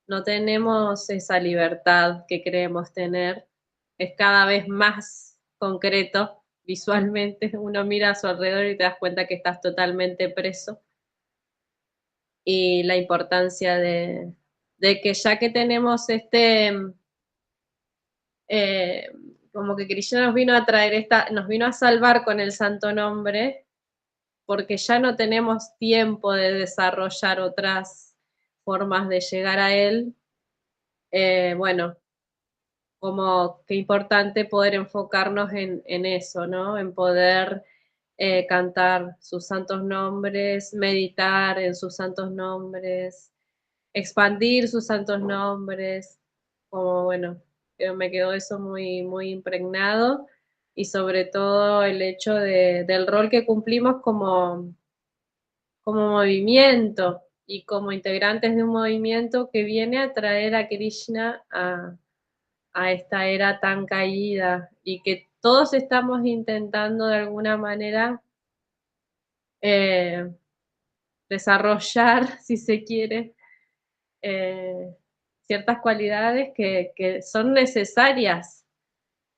no tenemos esa libertad que creemos tener, es cada vez más concreto visualmente, uno mira a su alrededor y te das cuenta que estás totalmente preso, y la importancia de que ya que tenemos eh, como que Krishna nos vino a traer nos vino a salvar con el santo nombre, porque ya no tenemos tiempo de desarrollar otras formas de llegar a él. Bueno, como qué importante poder enfocarnos en eso, ¿no? En poder cantar sus santos nombres, meditar en sus santos nombres, expandir sus santos nombres, como bueno, me quedó eso muy, muy impregnado, y sobre todo el hecho del rol que cumplimos como movimiento, y como integrantes de un movimiento que viene a traer a Krishna a esta era tan caída y que todos estamos intentando de alguna manera eh, desarrollar, si se quiere, ciertas cualidades que son necesarias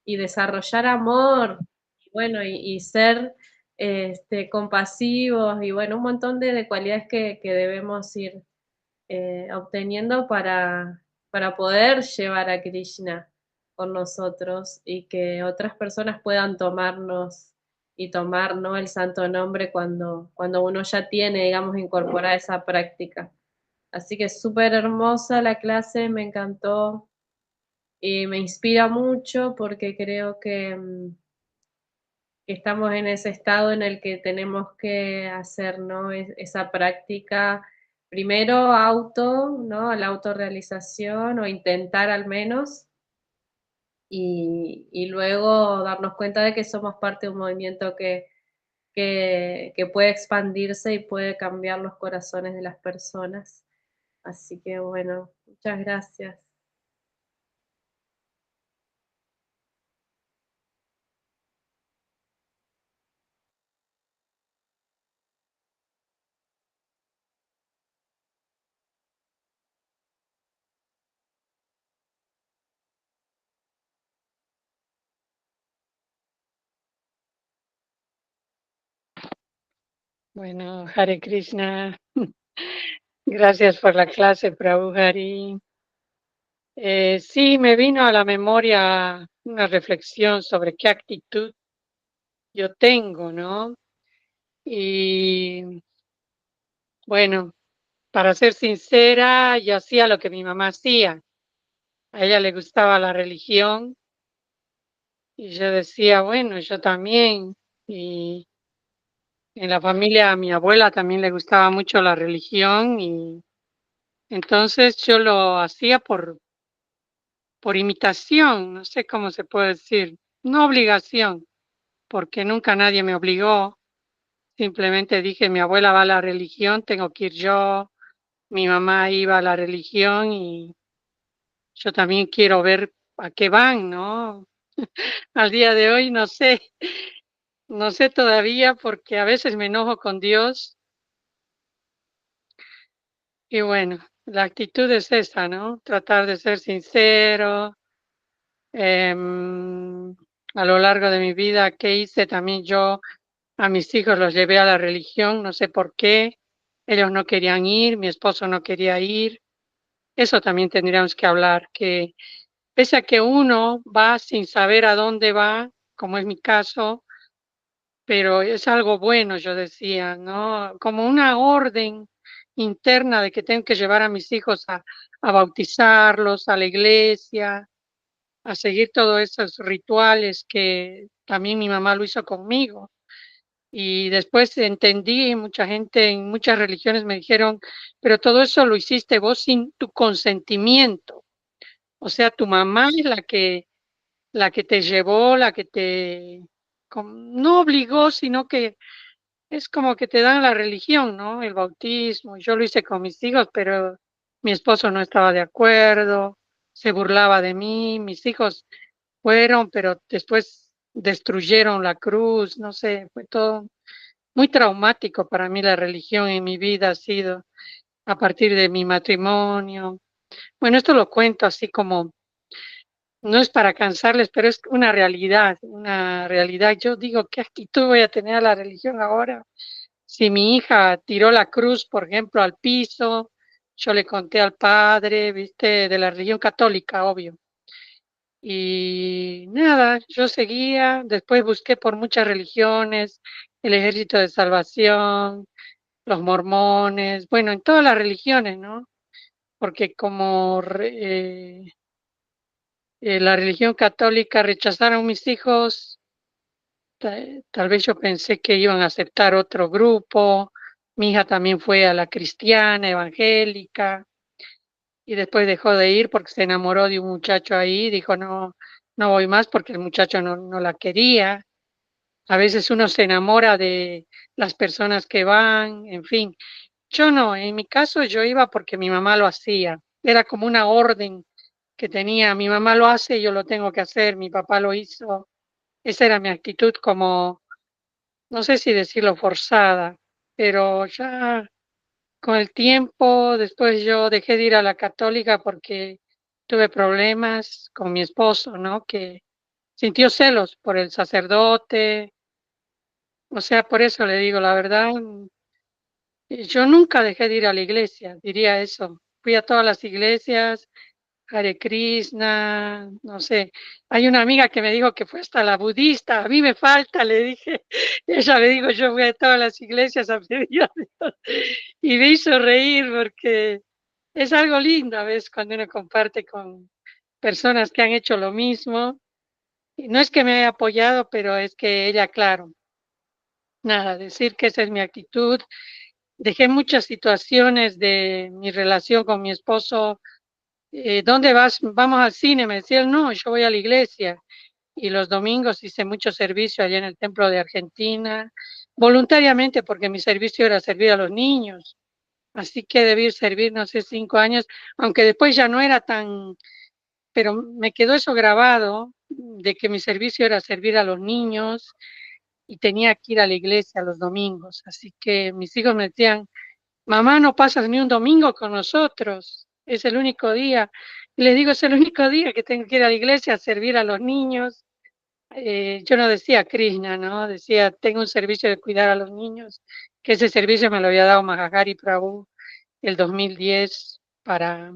y desarrollar amor, y bueno, y ser compasivos, y bueno, un montón de cualidades que debemos ir obteniendo para poder llevar a Krishna con nosotros y que otras personas puedan tomarnos y tomar, ¿no?, el santo nombre cuando uno ya tiene, digamos, incorporada esa práctica. Así que súper hermosa la clase, me encantó y me inspira mucho porque creo que estamos en ese estado en el que tenemos que hacer, ¿no?, esa práctica, primero ¿no?, la autorrealización o intentar al menos, y luego darnos cuenta de que somos parte de un movimiento que puede expandirse y puede cambiar los corazones de las personas. Así que bueno, muchas gracias. Bueno, Hare Krishna, gracias por la clase, Prabhu Hari. Sí, me vino a la memoria una reflexión sobre qué actitud yo tengo, ¿no? Y bueno, para ser sincera, yo hacía lo que mi mamá hacía. A ella le gustaba la religión y yo decía, bueno, yo también. Y en la familia a mi abuela también le gustaba mucho la religión y entonces yo lo hacía por imitación, no sé cómo se puede decir, no obligación, porque nunca nadie me obligó, simplemente dije, mi abuela va a la religión, tengo que ir yo, mi mamá iba a la religión y yo también quiero ver a qué van, ¿no? Al día de hoy no sé todavía porque a veces me enojo con Dios y bueno, la actitud es esa, ¿no? Tratar de ser sincero. A lo largo de mi vida, ¿qué hice? También yo a mis hijos los llevé a la religión, no sé por qué. Ellos no querían ir, mi esposo no quería ir. Eso también tendríamos que hablar, que pese a que uno va sin saber a dónde va, como es mi caso, pero es algo bueno, yo decía, ¿no? Como una orden interna de que tengo que llevar a mis hijos a bautizarlos, a la iglesia, a seguir todos esos rituales que también mi mamá lo hizo conmigo. Y después entendí, mucha gente en muchas religiones me dijeron, pero todo eso lo hiciste vos sin tu consentimiento. O sea, tu mamá es la que te llevó, la que te, no obligó, sino que es como que te dan la religión, ¿no? El bautismo. Yo lo hice con mis hijos, pero mi esposo no estaba de acuerdo, se burlaba de mí, mis hijos fueron, pero después destruyeron la cruz, no sé, fue todo muy traumático para mí. La religión en mi vida ha sido a partir de mi matrimonio. Bueno, esto lo cuento así como, no es para cansarles, pero es una realidad, una realidad. Yo digo, ¿qué actitud voy a tener a la religión ahora? Si mi hija tiró la cruz, por ejemplo, al piso, yo le conté al padre, viste, de la religión católica, obvio. Y nada, yo seguía, después busqué por muchas religiones, el Ejército de Salvación, los mormones, bueno, en todas las religiones, ¿no? Porque como la religión católica rechazaron mis hijos, tal vez yo pensé que iban a aceptar otro grupo. Mi hija también fue a la cristiana, evangélica, y después dejó de ir porque se enamoró de un muchacho ahí, dijo, no, no voy más porque el muchacho no la quería. A veces uno se enamora de las personas que van, en fin. Yo no, en mi caso yo iba porque mi mamá lo hacía. Era como una orden que tenía, mi mamá lo hace y yo lo tengo que hacer, mi papá lo hizo. Esa era mi actitud como, no sé si decirlo forzada, pero ya con el tiempo, después yo dejé de ir a la católica porque tuve problemas con mi esposo, ¿no? Que sintió celos por el sacerdote. O sea, por eso le digo la verdad, yo nunca dejé de ir a la iglesia, diría eso. Fui a todas las iglesias, Hare Krishna, no sé. Hay una amiga que me dijo que fue hasta la budista, a mí me falta, le dije. Ella me dijo, yo fui a todas las iglesias a pedir a Dios. Y me hizo reír porque es algo lindo a veces cuando uno comparte con personas que han hecho lo mismo. Y no es que me haya apoyado, pero es que ella, claro, nada, decir que esa es mi actitud. Dejé muchas situaciones de mi relación con mi esposo. ¿Dónde vas? Vamos al cine. Me decía él, no, yo voy a la iglesia. Y los domingos hice mucho servicio allá en el Templo de Argentina, voluntariamente porque mi servicio era servir a los niños. Así que debí servir, no sé, 5 años, aunque después ya no era tan, pero me quedó eso grabado de que mi servicio era servir a los niños y tenía que ir a la iglesia los domingos. Así que mis hijos me decían, mamá, no pasas ni un domingo con nosotros, es el único día. Y les digo, es el único día que tengo que ir a la iglesia a servir a los niños. Yo no decía Krishna, ¿no? Decía, tengo un servicio de cuidar a los niños, que ese servicio me lo había dado Mahagari Prabhu el 2010 para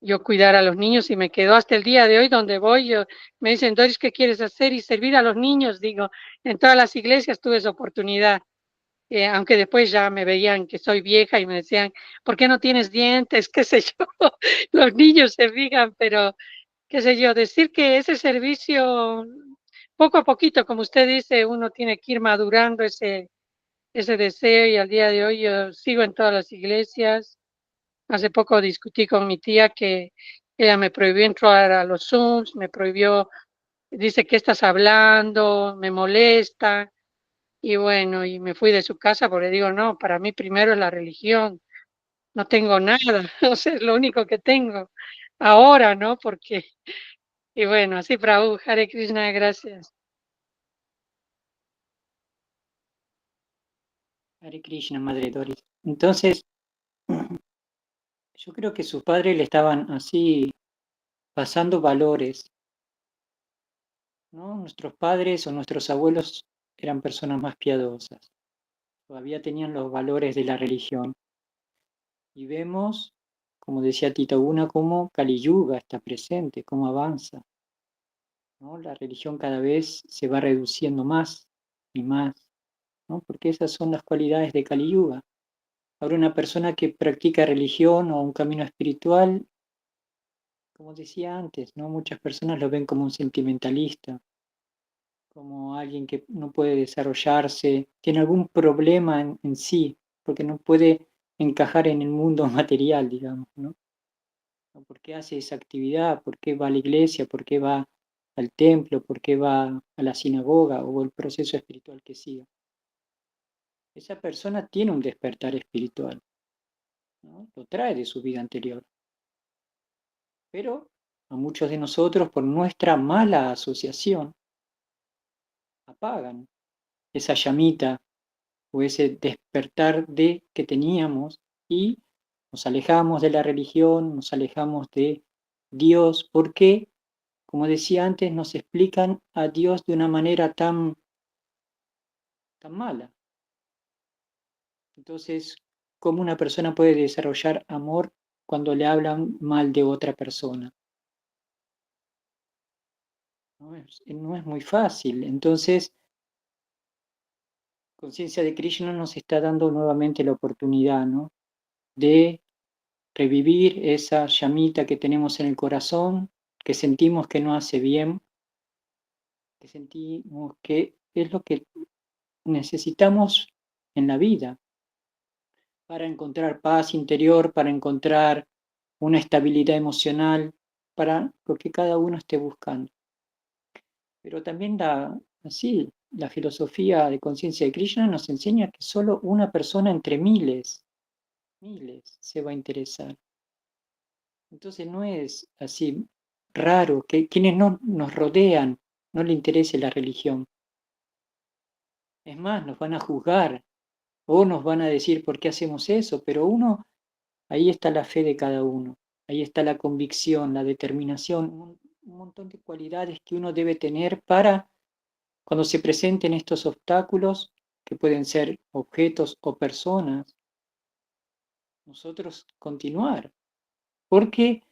yo cuidar a los niños y me quedó hasta el día de hoy donde voy. Me dicen, Doris, ¿qué quieres hacer? Y servir a los niños, digo, en todas las iglesias tuve esa oportunidad. Aunque después ya me veían que soy vieja y me decían, ¿por qué no tienes dientes? ¿Qué sé yo? Los niños se fijan, pero qué sé yo, decir que ese servicio, poco a poquito, como usted dice, uno tiene que ir madurando ese deseo y al día de hoy yo sigo en todas las iglesias. Hace poco discutí con mi tía que ella me prohibió entrar a los Zooms, me prohibió, dice, ¿qué estás hablando? Me molesta. Y bueno, y me fui de su casa porque digo, no, para mí primero es la religión, no tengo nada, o sea, es lo único que tengo ahora, ¿no? Porque, y bueno, así Prabhu, Hare Krishna, gracias. Hare Krishna, Madre Doris. Entonces, yo creo que sus padres le estaban así pasando valores, ¿no? Nuestros padres o nuestros abuelos eran personas más piadosas, todavía tenían los valores de la religión. Y vemos, como decía Tita Una, cómo Kali Yuga está presente, cómo avanza, ¿no? La religión cada vez se va reduciendo más y más, ¿no? Porque esas son las cualidades de Kali Yuga. Ahora una persona que practica religión o un camino espiritual, como decía antes, ¿no? Muchas personas lo ven como un sentimentalista, como alguien que no puede desarrollarse, tiene algún problema en sí, porque no puede encajar en el mundo material, digamos, ¿no? ¿Por qué hace esa actividad? ¿Por qué va a la iglesia? ¿Por qué va al templo? ¿Por qué va a la sinagoga o el proceso espiritual que siga? Esa persona tiene un despertar espiritual, ¿no? Lo trae de su vida anterior. Pero a muchos de nosotros, por nuestra mala asociación, apagan esa llamita o ese despertar de que teníamos y nos alejamos de la religión, nos alejamos de Dios, porque, como decía antes, nos explican a Dios de una manera tan mala. Entonces, ¿cómo una persona puede desarrollar amor cuando le hablan mal de otra persona? No es muy fácil. Entonces, Conciencia de Krishna nos está dando nuevamente la oportunidad, ¿no? De revivir esa llamita que tenemos en el corazón, que sentimos que no hace bien, que sentimos que es lo que necesitamos en la vida para encontrar paz interior, para encontrar una estabilidad emocional, para lo que cada uno esté buscando. Pero también la filosofía de conciencia de Krishna nos enseña que solo una persona entre miles Miles se va a interesar. Entonces no es así raro que quienes no nos rodean no le interese la religión. Es más, nos van a juzgar o nos van a decir por qué hacemos eso, pero ahí está la fe de cada uno, ahí está la convicción, la determinación, un montón de cualidades que uno debe tener para cuando se presenten estos obstáculos, que pueden ser objetos o personas, nosotros continuar, porque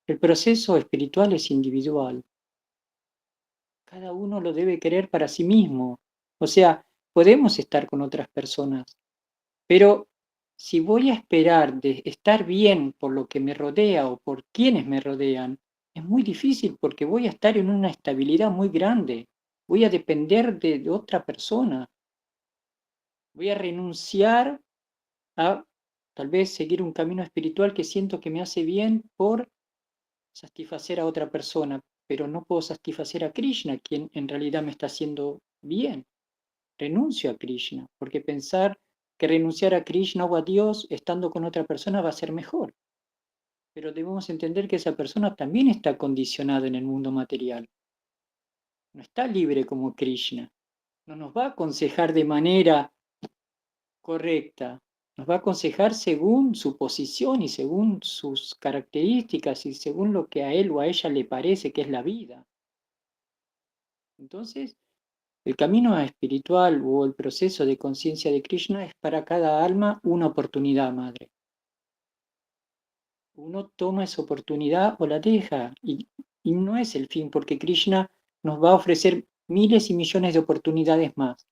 el proceso espiritual es individual. Cada uno lo debe querer para sí mismo. O sea, podemos estar con otras personas, pero si voy a esperar de estar bien por lo que me rodea o por quienes me rodean, es muy difícil porque voy a estar en una estabilidad muy grande. Voy a depender de otra persona. Voy a renunciar a tal vez seguir un camino espiritual que siento que me hace bien por satisfacer a otra persona, pero no puedo satisfacer a Krishna, quien en realidad me está haciendo bien. Renuncio a Krishna, porque pensar que renunciar a Krishna o a Dios estando con otra persona va a ser mejor. Pero debemos entender que esa persona también está condicionada en el mundo material. No está libre como Krishna. No nos va a aconsejar de manera correcta. Nos va a aconsejar según su posición y según sus características y según lo que a él o a ella le parece que es la vida. Entonces, el camino espiritual o el proceso de conciencia de Krishna es para cada alma una oportunidad, madre. Uno toma esa oportunidad o la deja y no es el fin, porque Krishna nos va a ofrecer miles y millones de oportunidades más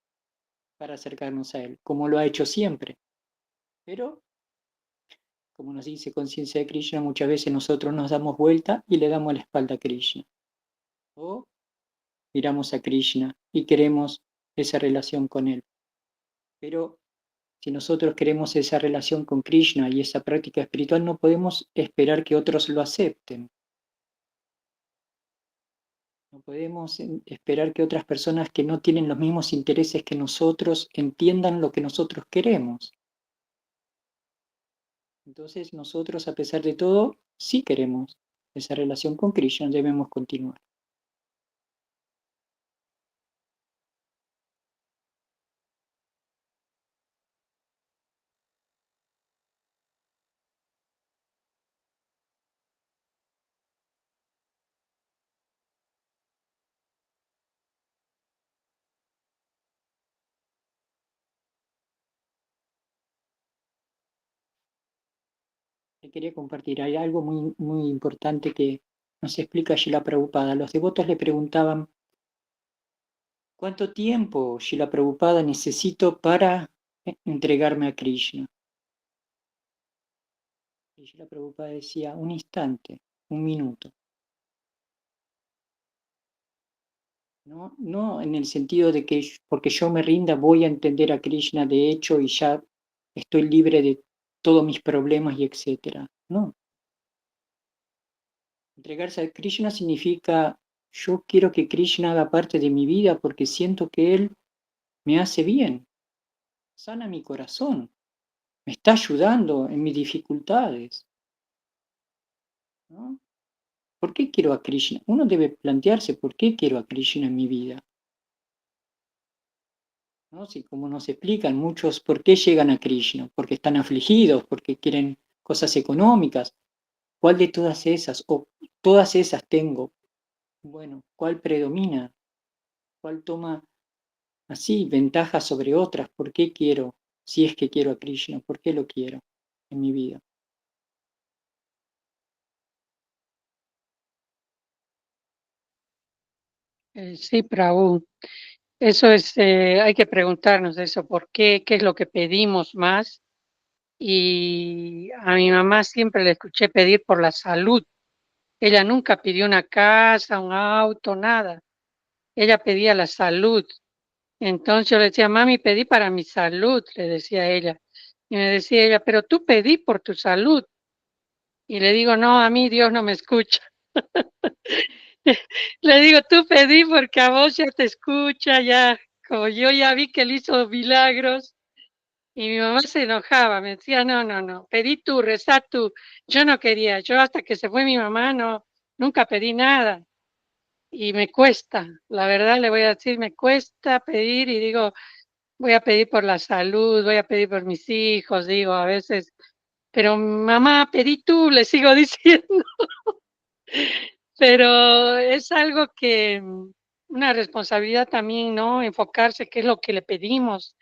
para acercarnos a él, como lo ha hecho siempre. Pero como nos dice conciencia de Krishna, muchas veces nosotros nos damos vuelta y le damos la espalda a Krishna. O miramos a Krishna y queremos esa relación con él. Pero si nosotros queremos esa relación con Krishna y esa práctica espiritual, no podemos esperar que otros lo acepten. No podemos esperar que otras personas que no tienen los mismos intereses que nosotros entiendan lo que nosotros queremos. Entonces nosotros, a pesar de todo, sí queremos esa relación con Krishna, debemos continuar. Te quería compartir, hay algo muy importante que nos explica Srila Prabhupada. Los devotos le preguntaban, ¿cuánto tiempo, Srila Prabhupada, necesito para entregarme a Krishna? Y Srila Prabhupada decía, un instante, un minuto. No en el sentido de que porque yo me rinda voy a entender a Krishna de hecho y ya estoy libre de todos mis problemas y etcétera. No. Entregarse a Krishna significa yo quiero que Krishna haga parte de mi vida porque siento que Él me hace bien, sana mi corazón, me está ayudando en mis dificultades, ¿no? ¿Por qué quiero a Krishna? Uno debe plantearse por qué quiero a Krishna en mi vida, ¿no? Si como nos explican muchos por qué llegan a Krishna, porque están afligidos, porque quieren cosas económicas. ¿Cuál de todas esas o todas esas tengo? Bueno, ¿cuál predomina? ¿Cuál toma así ventaja sobre otras? ¿Por qué quiero? Si es que quiero a Krishna, ¿por qué lo quiero en mi vida? Sí, Prabhu. Eso es, hay que preguntarnos eso, ¿por qué? ¿Qué es lo que pedimos más? Y a mi mamá siempre le escuché pedir por la salud. Ella nunca pidió una casa, un auto, nada. Ella pedía la salud. Entonces yo le decía, mami, pedí para mi salud, le decía ella. Y me decía ella, pero tú pedí por tu salud. Y le digo, no, a mí Dios no me escucha. Le digo, tú pedí porque a vos ya te escucha, ya, como yo ya vi que él hizo milagros, Y mi mamá se enojaba, me decía, no, pedí tú, rezá tú. Yo no quería, yo hasta que se fue mi mamá nunca pedí nada. Y me cuesta, la verdad le voy a decir, me cuesta pedir y digo, voy a pedir por la salud, voy a pedir por mis hijos, digo a veces, pero mamá, pedí tú, le sigo diciendo. Pero es algo que, una responsabilidad también, ¿no? Enfocarse qué es lo que le pedimos.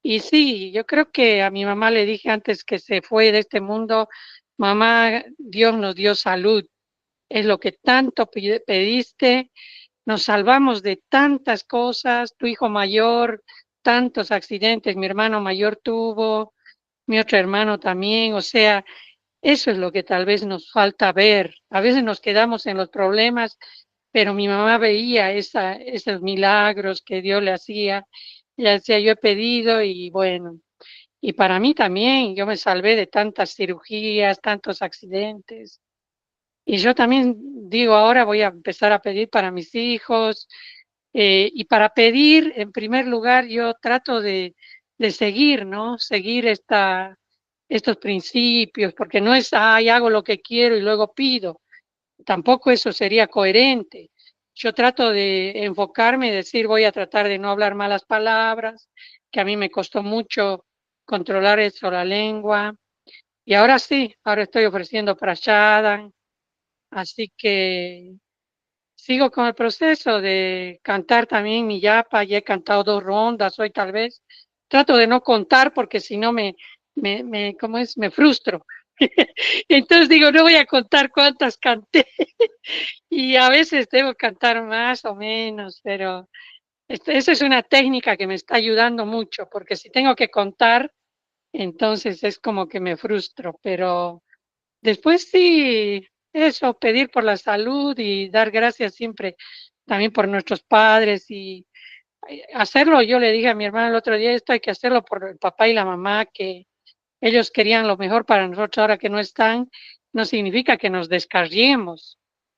Y sí, yo creo que a mi mamá le dije antes que se fue de este mundo, mamá, Dios nos dio salud, es lo que tanto pediste, nos salvamos de tantas cosas, tu hijo mayor, tantos accidentes, mi hermano mayor tuvo, mi otro hermano también, o sea, eso es lo que tal vez nos falta ver. A veces nos quedamos en los problemas, pero mi mamá veía esos milagros que Dios le hacía. Ella decía, yo he pedido y bueno, y para mí también, yo me salvé de tantas cirugías, tantos accidentes. Y yo también digo, ahora voy a empezar a pedir para mis hijos. Y para pedir, en primer lugar, yo trato de seguir, ¿no? Seguir estos principios, porque no es, ay, hago lo que quiero y luego pido. Tampoco eso sería coherente. Yo trato de enfocarme y decir, voy a tratar de no hablar malas palabras, que a mí me costó mucho controlar eso, la lengua. Y ahora sí, ahora estoy ofreciendo prashadam, así que sigo con el proceso de cantar también mi yapa, ya he cantado 2 rondas hoy tal vez. Trato de no contar porque si no ¿cómo es? Me frustro. Entonces digo, no voy a contar cuántas canté. Y a veces debo cantar más o menos, pero esa es una técnica que me está ayudando mucho, porque si tengo que contar, entonces es como que me frustro, pero después sí, eso, pedir por la salud y dar gracias siempre también por nuestros padres y hacerlo. Yo le dije a mi hermana el otro día, esto hay que hacerlo por el papá y la mamá, que ellos querían lo mejor para nosotros ahora que no están, no significa que nos descarriemos.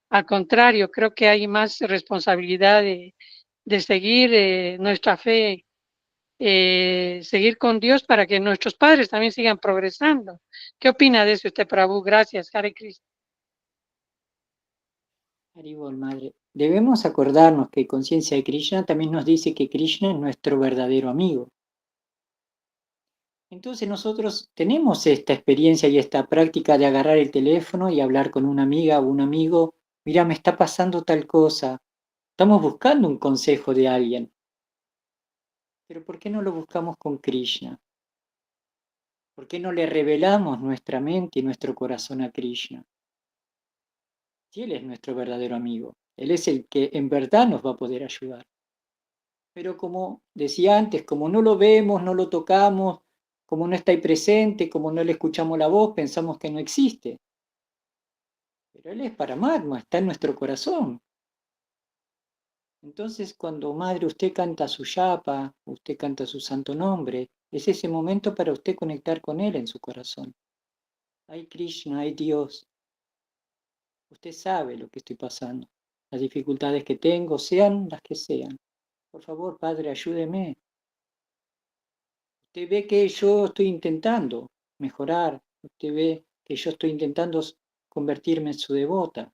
Al contrario, creo que hay más responsabilidad de seguir nuestra fe, seguir con Dios para que nuestros padres también sigan progresando. ¿Qué opina de eso usted, Prabhu? Gracias, Hare Krishna. Haribol, madre. Debemos acordarnos que Conciencia de Krishna también nos dice que Krishna es nuestro verdadero amigo. Entonces nosotros tenemos esta experiencia y esta práctica de agarrar el teléfono y hablar con una amiga o un amigo, mira, me está pasando tal cosa. Estamos buscando un consejo de alguien. Pero ¿por qué no lo buscamos con Krishna? ¿Por qué no le revelamos nuestra mente y nuestro corazón a Krishna? Si Él es nuestro verdadero amigo, Él es el que en verdad nos va a poder ayudar. Pero como decía antes, como no lo vemos, no lo tocamos, como no está ahí presente, como no le escuchamos la voz, pensamos que no existe. Pero Él es Paramatma, está en nuestro corazón. Entonces, cuando madre usted canta su yapa, usted canta su santo nombre, es ese momento para usted conectar con Él en su corazón. Ay Krishna, ay Dios, usted sabe lo que estoy pasando, las dificultades que tengo, sean las que sean. Por favor, Padre, ayúdeme. Usted ve que yo estoy intentando mejorar, usted ve que yo estoy intentando convertirme en su devota.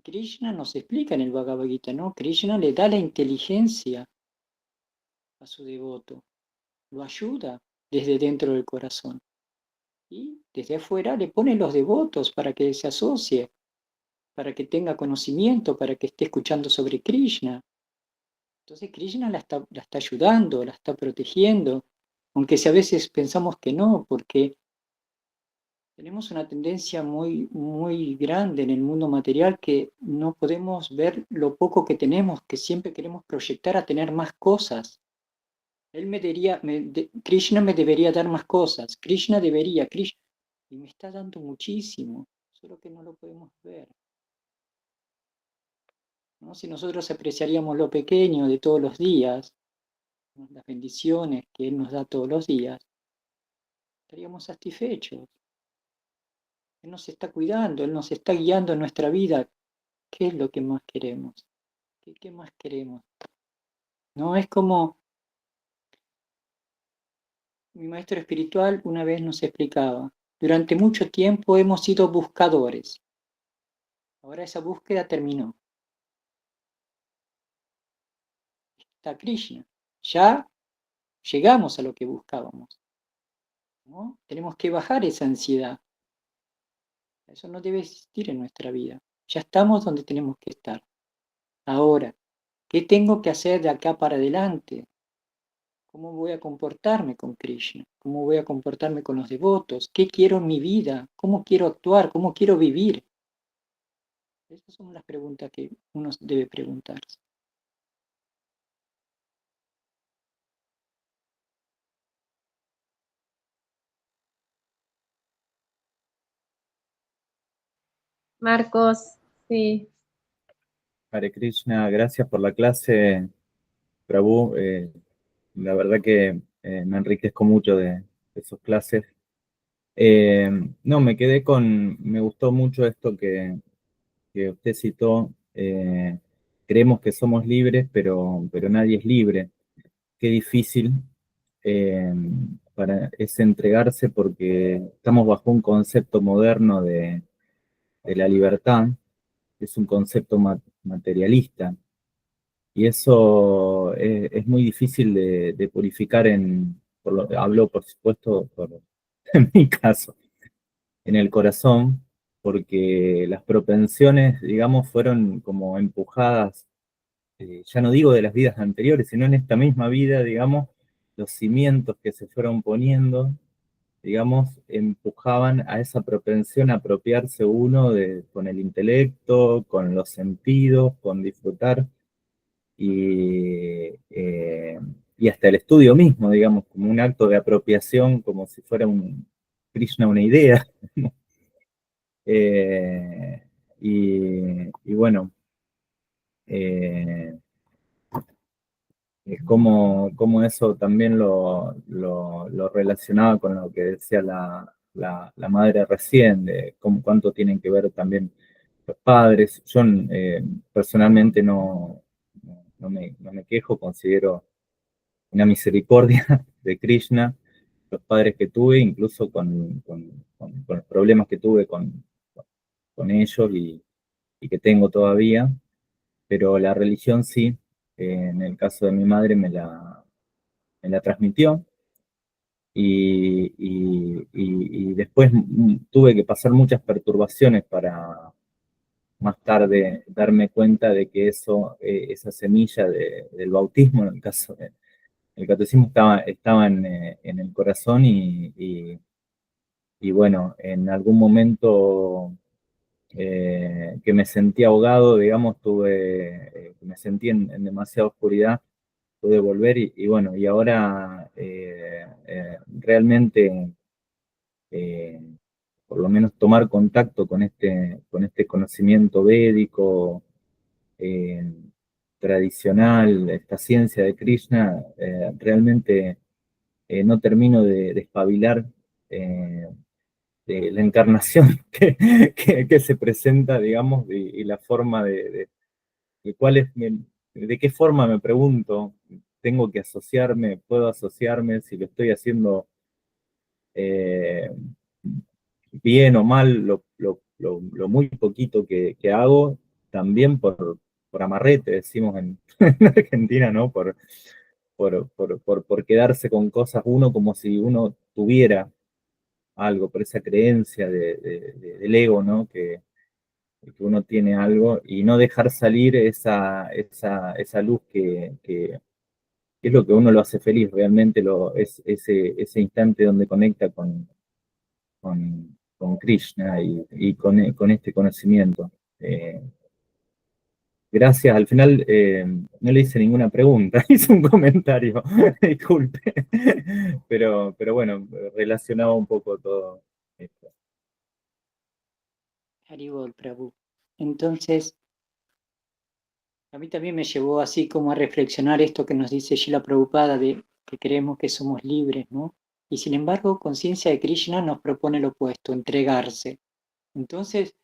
Krishna nos explica en el Bhagavad Gita, ¿no? Krishna le da la inteligencia a su devoto, lo ayuda desde dentro del corazón. Y desde afuera le pone los devotos para que se asocie, para que tenga conocimiento, para que esté escuchando sobre Krishna. Entonces Krishna la está ayudando, la está protegiendo, aunque si a veces pensamos que no, porque tenemos una tendencia muy grande en el mundo material que no podemos ver lo poco que tenemos, que siempre queremos proyectar a tener más cosas. Krishna me debería dar más cosas, Krishna debería, Krishna, y me está dando muchísimo, solo que no lo podemos ver. ¿No? Si nosotros apreciaríamos lo pequeño de todos los días, ¿no? Las bendiciones que Él nos da todos los días, estaríamos satisfechos. Él nos está cuidando, Él nos está guiando en nuestra vida. ¿Qué es lo que más queremos? ¿Qué más queremos? No es como mi maestro espiritual una vez nos explicaba, durante mucho tiempo hemos sido buscadores. Ahora esa búsqueda terminó. Está Krishna. Ya llegamos a lo que buscábamos, ¿no? Tenemos que bajar esa ansiedad. Eso no debe existir en nuestra vida. Ya estamos donde tenemos que estar. Ahora, ¿qué tengo que hacer de acá para adelante? ¿Cómo voy a comportarme con Krishna? ¿Cómo voy a comportarme con los devotos? ¿Qué quiero en mi vida? ¿Cómo quiero actuar? ¿Cómo quiero vivir? Esas son las preguntas que uno debe preguntarse. Marcos, sí. Hare Krishna, gracias por la clase, Prabhu. La verdad que me enriquezco mucho de sus clases. No, me gustó mucho esto que usted citó. Creemos que somos libres, pero nadie es libre. Qué difícil eh, es entregarse porque estamos bajo un concepto moderno de la libertad, que es un concepto materialista. Y eso es muy difícil de purificar hablo por supuesto en mi caso, en el corazón, porque las propensiones, digamos, fueron como empujadas, ya no digo de las vidas anteriores, sino en esta misma vida, digamos, los cimientos que se fueron poniendo, digamos, empujaban a esa propensión a apropiarse uno con el intelecto, con los sentidos, con disfrutar y hasta el estudio mismo, digamos, como un acto de apropiación, como si fuera Krishna una idea. Eh, y bueno, eh, es como eso también lo relacionaba con lo que decía la madre recién, de cuánto tienen que ver también los padres. Yo personalmente no me quejo, considero una misericordia de Krishna los padres que tuve, incluso con los problemas que tuve con ellos y que tengo todavía, pero la religión sí, en el caso de mi madre me la transmitió y después tuve que pasar muchas perturbaciones para más tarde darme cuenta de que esa semilla del bautismo, en el caso el catecismo estaba en el corazón y bueno, en algún momento que me sentí ahogado, digamos, me sentí en demasiada oscuridad, pude volver y bueno, y ahora realmente, eh, por lo menos tomar contacto con este conocimiento védico, eh, tradicional, esta ciencia de Krishna, realmente no termino de espabilar de la encarnación que se presenta, digamos, y la forma de de qué forma me pregunto, tengo que asociarme, puedo asociarme, si lo estoy haciendo eh, bien o mal, lo muy poquito que hago, también por amarrete, decimos en Argentina, ¿no? Por quedarse con cosas uno como si uno tuviera algo, por esa creencia del ego, ¿no? Que uno tiene algo y no dejar salir esa luz que es lo que uno lo hace feliz, realmente es ese instante donde conecta con Krishna y con este conocimiento. Gracias, al final no le hice ninguna pregunta, hice un comentario, disculpe, pero bueno, relacionaba un poco todo esto. Haribol, Prabhu. Entonces, a mí también me llevó así como a reflexionar esto que nos dice Srila Prabhupada de que creemos que somos libres, ¿no? Y sin embargo, Conciencia de Krishna nos propone lo opuesto, entregarse. Entonces,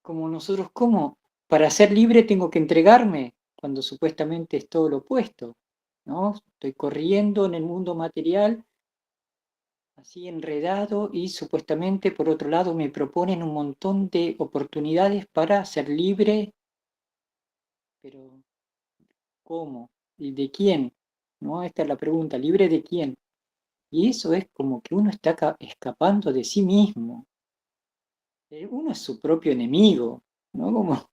como nosotros, ¿cómo? Para ser libre tengo que entregarme, cuando supuestamente es todo lo opuesto, ¿no? Estoy corriendo en el mundo material así enredado y supuestamente por otro lado me proponen un montón de oportunidades para ser libre, pero ¿cómo? ¿Y de quién? ¿No? Esta es la pregunta, ¿libre de quién? Y eso es como que uno está escapando de sí mismo. Uno es su propio enemigo, ¿no? Como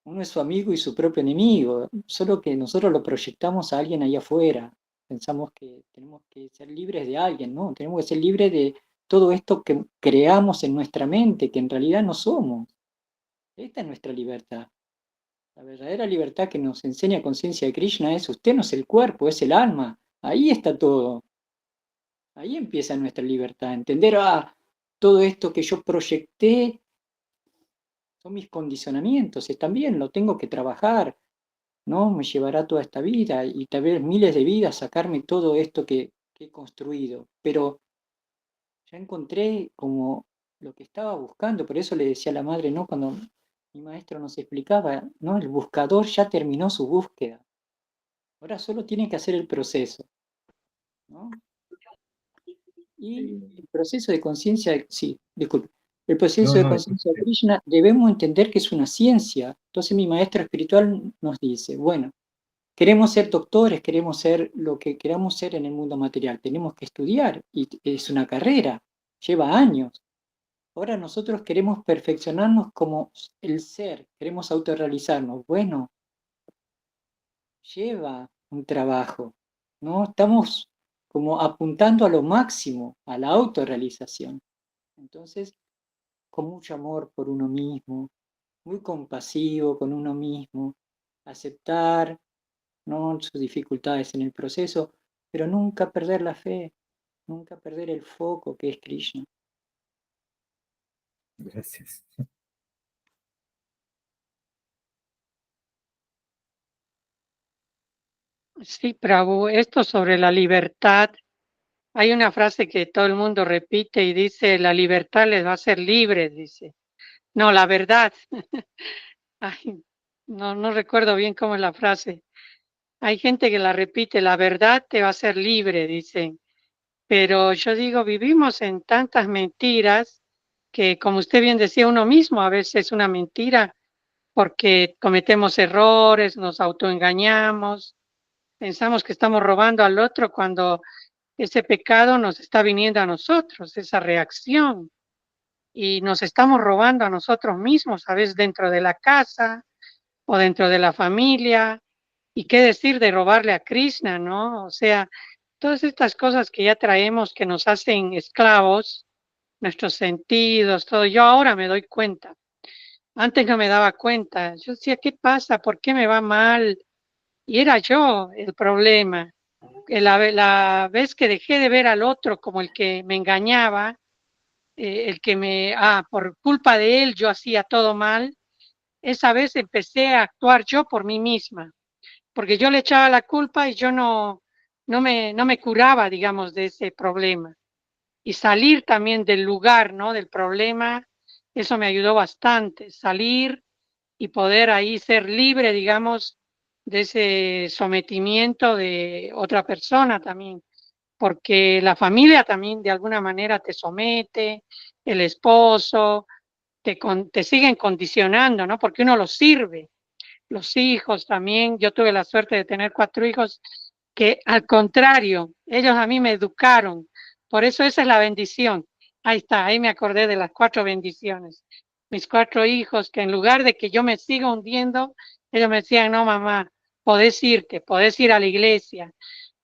uno es su amigo y su propio enemigo, solo que nosotros lo proyectamos a alguien ahí afuera. Pensamos que tenemos que ser libres de alguien, ¿no? Tenemos que ser libres de todo esto que creamos en nuestra mente, que en realidad no somos. Esta es nuestra libertad. La verdadera libertad que nos enseña Conciencia de Krishna es: usted no es el cuerpo, es el alma. Ahí está todo. Ahí empieza nuestra libertad. Entender, todo esto que yo proyecté son mis condicionamientos, y también lo tengo que trabajar, ¿no? Me llevará toda esta vida y tal vez miles de vidas sacarme todo esto que he construido. Pero ya encontré como lo que estaba buscando, por eso le decía a la madre, ¿no? Cuando mi maestro nos explicaba, ¿no? El buscador ya terminó su búsqueda. Ahora solo tiene que hacer el proceso, ¿no? Y el proceso de conciencia, sí, disculpe, el proceso No, de no, conciencia de Krishna debemos entender que es una ciencia. Entonces mi maestro espiritual nos dice, bueno, queremos ser doctores, queremos ser lo que queramos ser en el mundo material, tenemos que estudiar y es una carrera, lleva años. Ahora nosotros queremos perfeccionarnos como el ser, queremos autorrealizarnos. Bueno, lleva un trabajo, ¿no? Estamos como apuntando a lo máximo, a la autorrealización. Entonces, con mucho amor por uno mismo, muy compasivo con uno mismo, aceptar, ¿no? Sus dificultades en el proceso, pero nunca perder la fe, nunca perder el foco que es Krishna. gracias. Sí, Prabhu, esto sobre la libertad, hay una frase que todo el mundo repite y dice, la libertad les va a hacer libres, dice. No, la verdad. Ay, no recuerdo bien cómo es la frase. Hay gente que la repite, la verdad te va a hacer libre, dicen. Pero yo digo, vivimos en tantas mentiras que, como usted bien decía, uno mismo a veces es una mentira porque cometemos errores, nos autoengañamos, pensamos que estamos robando al otro cuando ese pecado nos está viniendo a nosotros, esa reacción, y nos estamos robando a nosotros mismos, a veces dentro de la casa o dentro de la familia. Y qué decir de robarle a Krishna, ¿no? O sea, todas estas cosas que ya traemos que nos hacen esclavos, nuestros sentidos, todo. Yo ahora me doy cuenta. Antes no me daba cuenta. Yo decía, ¿qué pasa? ¿Por qué me va mal? Y era yo el problema. La vez que dejé de ver al otro como el que me engañaba, por culpa de él yo hacía todo mal, esa vez empecé a actuar yo por mí misma, porque yo le echaba la culpa y yo no me curaba, digamos, de ese problema. Y salir también del lugar, ¿no? Del problema, eso me ayudó bastante, salir y poder ahí ser libre, digamos, de ese sometimiento de otra persona también, porque la familia también de alguna manera te somete, el esposo, te siguen condicionando, ¿no? Porque uno los sirve. Los hijos también, yo tuve la suerte de tener 4 hijos que al contrario, ellos a mí me educaron. Por eso esa es la bendición. Ahí está, ahí me acordé de las 4 bendiciones. Mis 4 hijos que en lugar de que yo me siga hundiendo, ellos me decían, no mamá, podés irte, podés ir a la iglesia,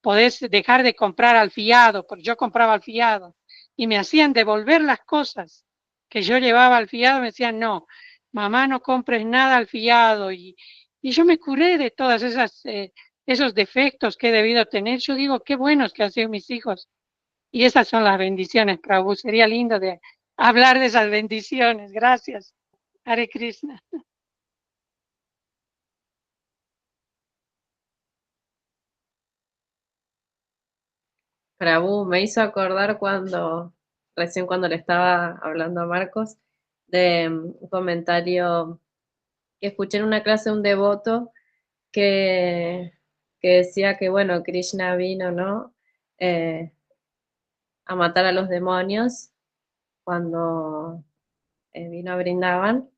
podés dejar de comprar al fiado, porque yo compraba al fiado. Y me hacían devolver las cosas que yo llevaba al fiado, me decían, no, mamá, no compres nada al fiado. Y yo me curé de todas esos defectos que he debido tener. Yo digo, qué buenos que han sido mis hijos. Y esas son las bendiciones, Prabhu. Sería lindo de hablar de esas bendiciones. Gracias. Hare Krishna. Prabhu, me hizo acordar recién cuando le estaba hablando a Marcos, de un comentario que escuché en una clase de un devoto que, que decía que, bueno, Krishna vino, ¿no? matar a los demonios cuando vino a Vrindavan.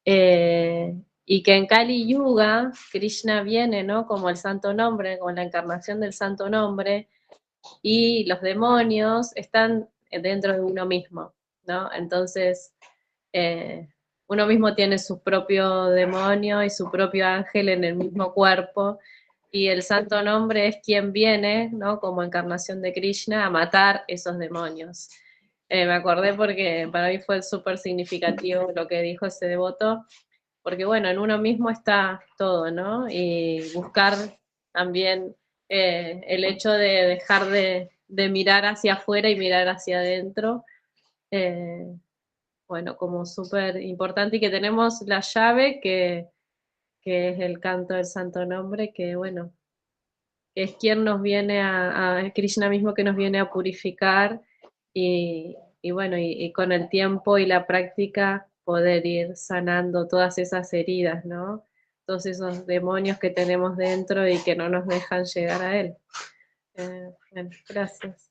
Y que en Kali Yuga Krishna viene, ¿no? Como el santo nombre, como la encarnación del santo nombre, y los demonios están dentro de uno mismo, ¿no? Entonces, uno mismo tiene su propio demonio y su propio ángel en el mismo cuerpo, y el santo nombre es quien viene, ¿no? Como encarnación de Krishna a matar esos demonios. Me acordé porque para mí fue súper significativo lo que dijo ese devoto, porque bueno, en uno mismo está todo, ¿no? Y buscar también el hecho de dejar de mirar hacia afuera y mirar hacia adentro, bueno, como súper importante, y que tenemos la llave que es el canto del santo nombre, que bueno, es quien nos viene a Krishna mismo, que nos viene a purificar, y bueno, y con el tiempo y la práctica poder ir sanando todas esas heridas, ¿no? Todos esos demonios que tenemos dentro y que no nos dejan llegar a él. Bueno, gracias.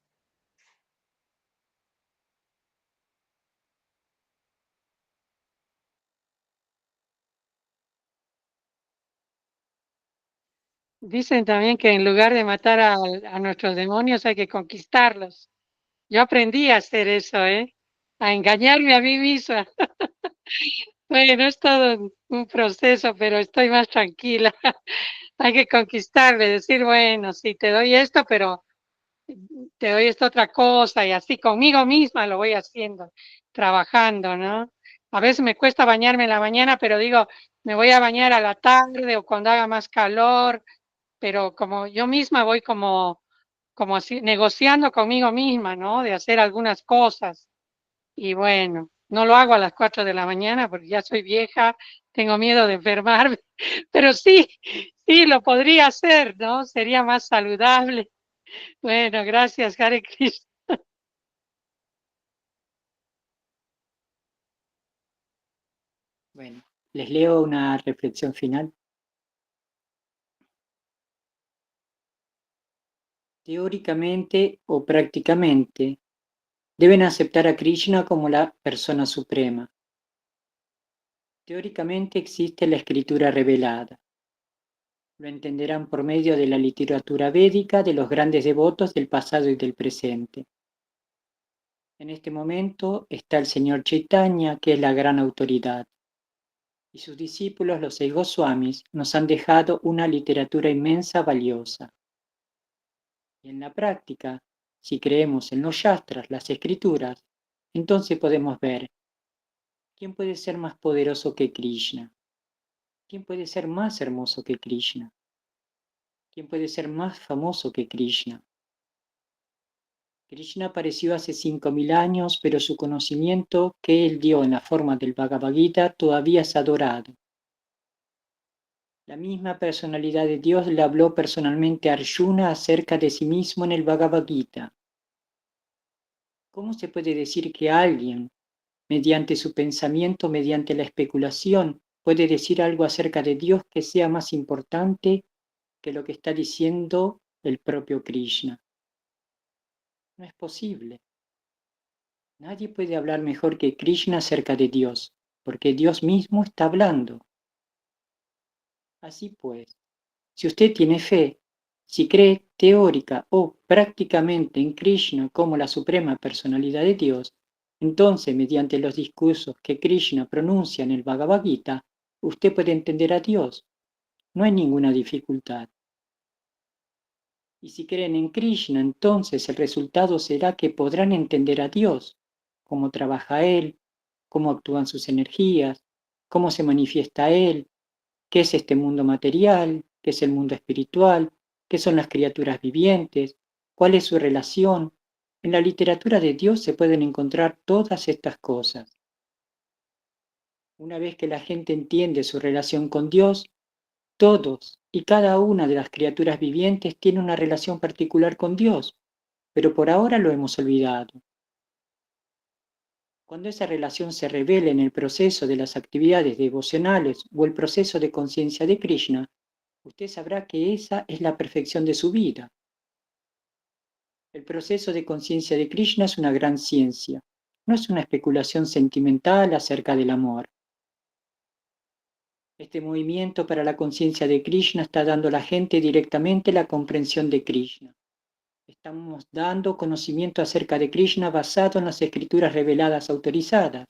Dicen también que en lugar de matar a nuestros demonios hay que conquistarlos. Yo aprendí a hacer eso, a engañarme a mí misma. Bueno, es todo un proceso, pero estoy más tranquila. Hay que conquistarle, decir, bueno, sí, te doy esto, pero te doy esta otra cosa, y así conmigo misma lo voy haciendo, trabajando, ¿no? A veces me cuesta bañarme en la mañana, pero digo, me voy a bañar a la tarde o cuando haga más calor, pero como yo misma voy como así, negociando conmigo misma, ¿no? De hacer algunas cosas. Y bueno, no lo hago a las 4 de la mañana porque ya soy vieja, tengo miedo de enfermarme, pero sí, sí, lo podría hacer, ¿no? Sería más saludable. Bueno, gracias, Hare Krishna. Bueno, les leo una reflexión final. Teóricamente o prácticamente, deben aceptar a Krishna como la persona suprema. Teóricamente existe la escritura revelada. Lo entenderán por medio de la literatura védica de los grandes devotos del pasado y del presente. En este momento está el señor Chaitanya, que es la gran autoridad, y sus discípulos, los 6 Goswamis, nos han dejado una literatura inmensa, valiosa. Y en la práctica, si creemos en los Shastras, las escrituras, entonces podemos ver quién puede ser más poderoso que Krishna, quién puede ser más hermoso que Krishna, quién puede ser más famoso que Krishna. Krishna apareció hace 5000 años, pero su conocimiento que él dio en la forma del Bhagavad Gita todavía es adorado. La misma personalidad de Dios le habló personalmente a Arjuna acerca de sí mismo en el Bhagavad Gita. ¿Cómo se puede decir que alguien, mediante su pensamiento, mediante la especulación, puede decir algo acerca de Dios que sea más importante que lo que está diciendo el propio Krishna? No es posible. Nadie puede hablar mejor que Krishna acerca de Dios, porque Dios mismo está hablando. Así pues, si usted tiene fe, si cree teórica o prácticamente en Krishna como la suprema personalidad de Dios, entonces mediante los discursos que Krishna pronuncia en el Bhagavad Gita, usted puede entender a Dios. No hay ninguna dificultad. Y si creen en Krishna, entonces el resultado será que podrán entender a Dios, cómo trabaja Él, cómo actúan sus energías, cómo se manifiesta Él, qué es este mundo material, qué es el mundo espiritual, qué son las criaturas vivientes, cuál es su relación. En la literatura de Dios se pueden encontrar todas estas cosas. Una vez que la gente entiende su relación con Dios, todos y cada una de las criaturas vivientes tiene una relación particular con Dios, pero por ahora lo hemos olvidado. Cuando esa relación se revele en el proceso de las actividades devocionales o el proceso de conciencia de Krishna, usted sabrá que esa es la perfección de su vida. El proceso de conciencia de Krishna es una gran ciencia, no es una especulación sentimental acerca del amor. Este movimiento para la conciencia de Krishna está dando a la gente directamente la comprensión de Krishna. Estamos dando conocimiento acerca de Krishna basado en las escrituras reveladas autorizadas.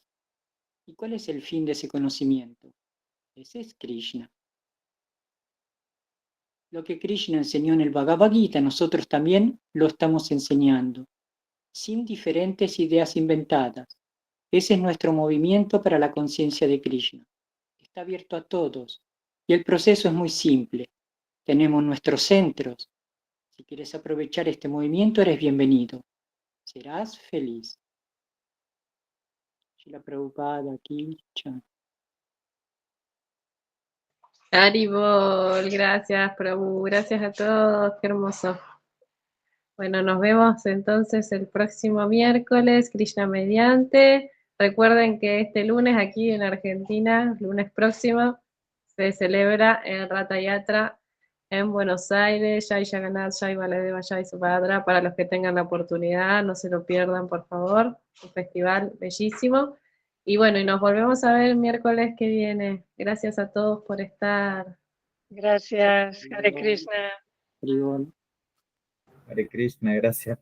¿Y cuál es el fin de ese conocimiento? Ese es Krishna. Lo que Krishna enseñó en el Bhagavad Gita, nosotros también lo estamos enseñando, sin diferentes ideas inventadas. Ese es nuestro movimiento para la conciencia de Krishna. Está abierto a todos. Y el proceso es muy simple. Tenemos nuestros centros. Si quieres aprovechar este movimiento, eres bienvenido. Serás feliz. Shila Prabhupada, aquí. Haribol, gracias, Prabhu, gracias a todos, qué hermoso. Bueno, nos vemos entonces el próximo miércoles, Krishna mediante. Recuerden que este lunes aquí en Argentina, lunes próximo, se celebra el Ratha Yatra en Buenos Aires, Jai Jagannath, Jai Baladeva, Jai Subhadra, para los que tengan la oportunidad, no se lo pierdan, por favor, un festival bellísimo. Y bueno, y nos volvemos a ver el miércoles que viene. Gracias a todos por estar. Gracias, Hare Krishna. Haribol. Hare Krishna, gracias.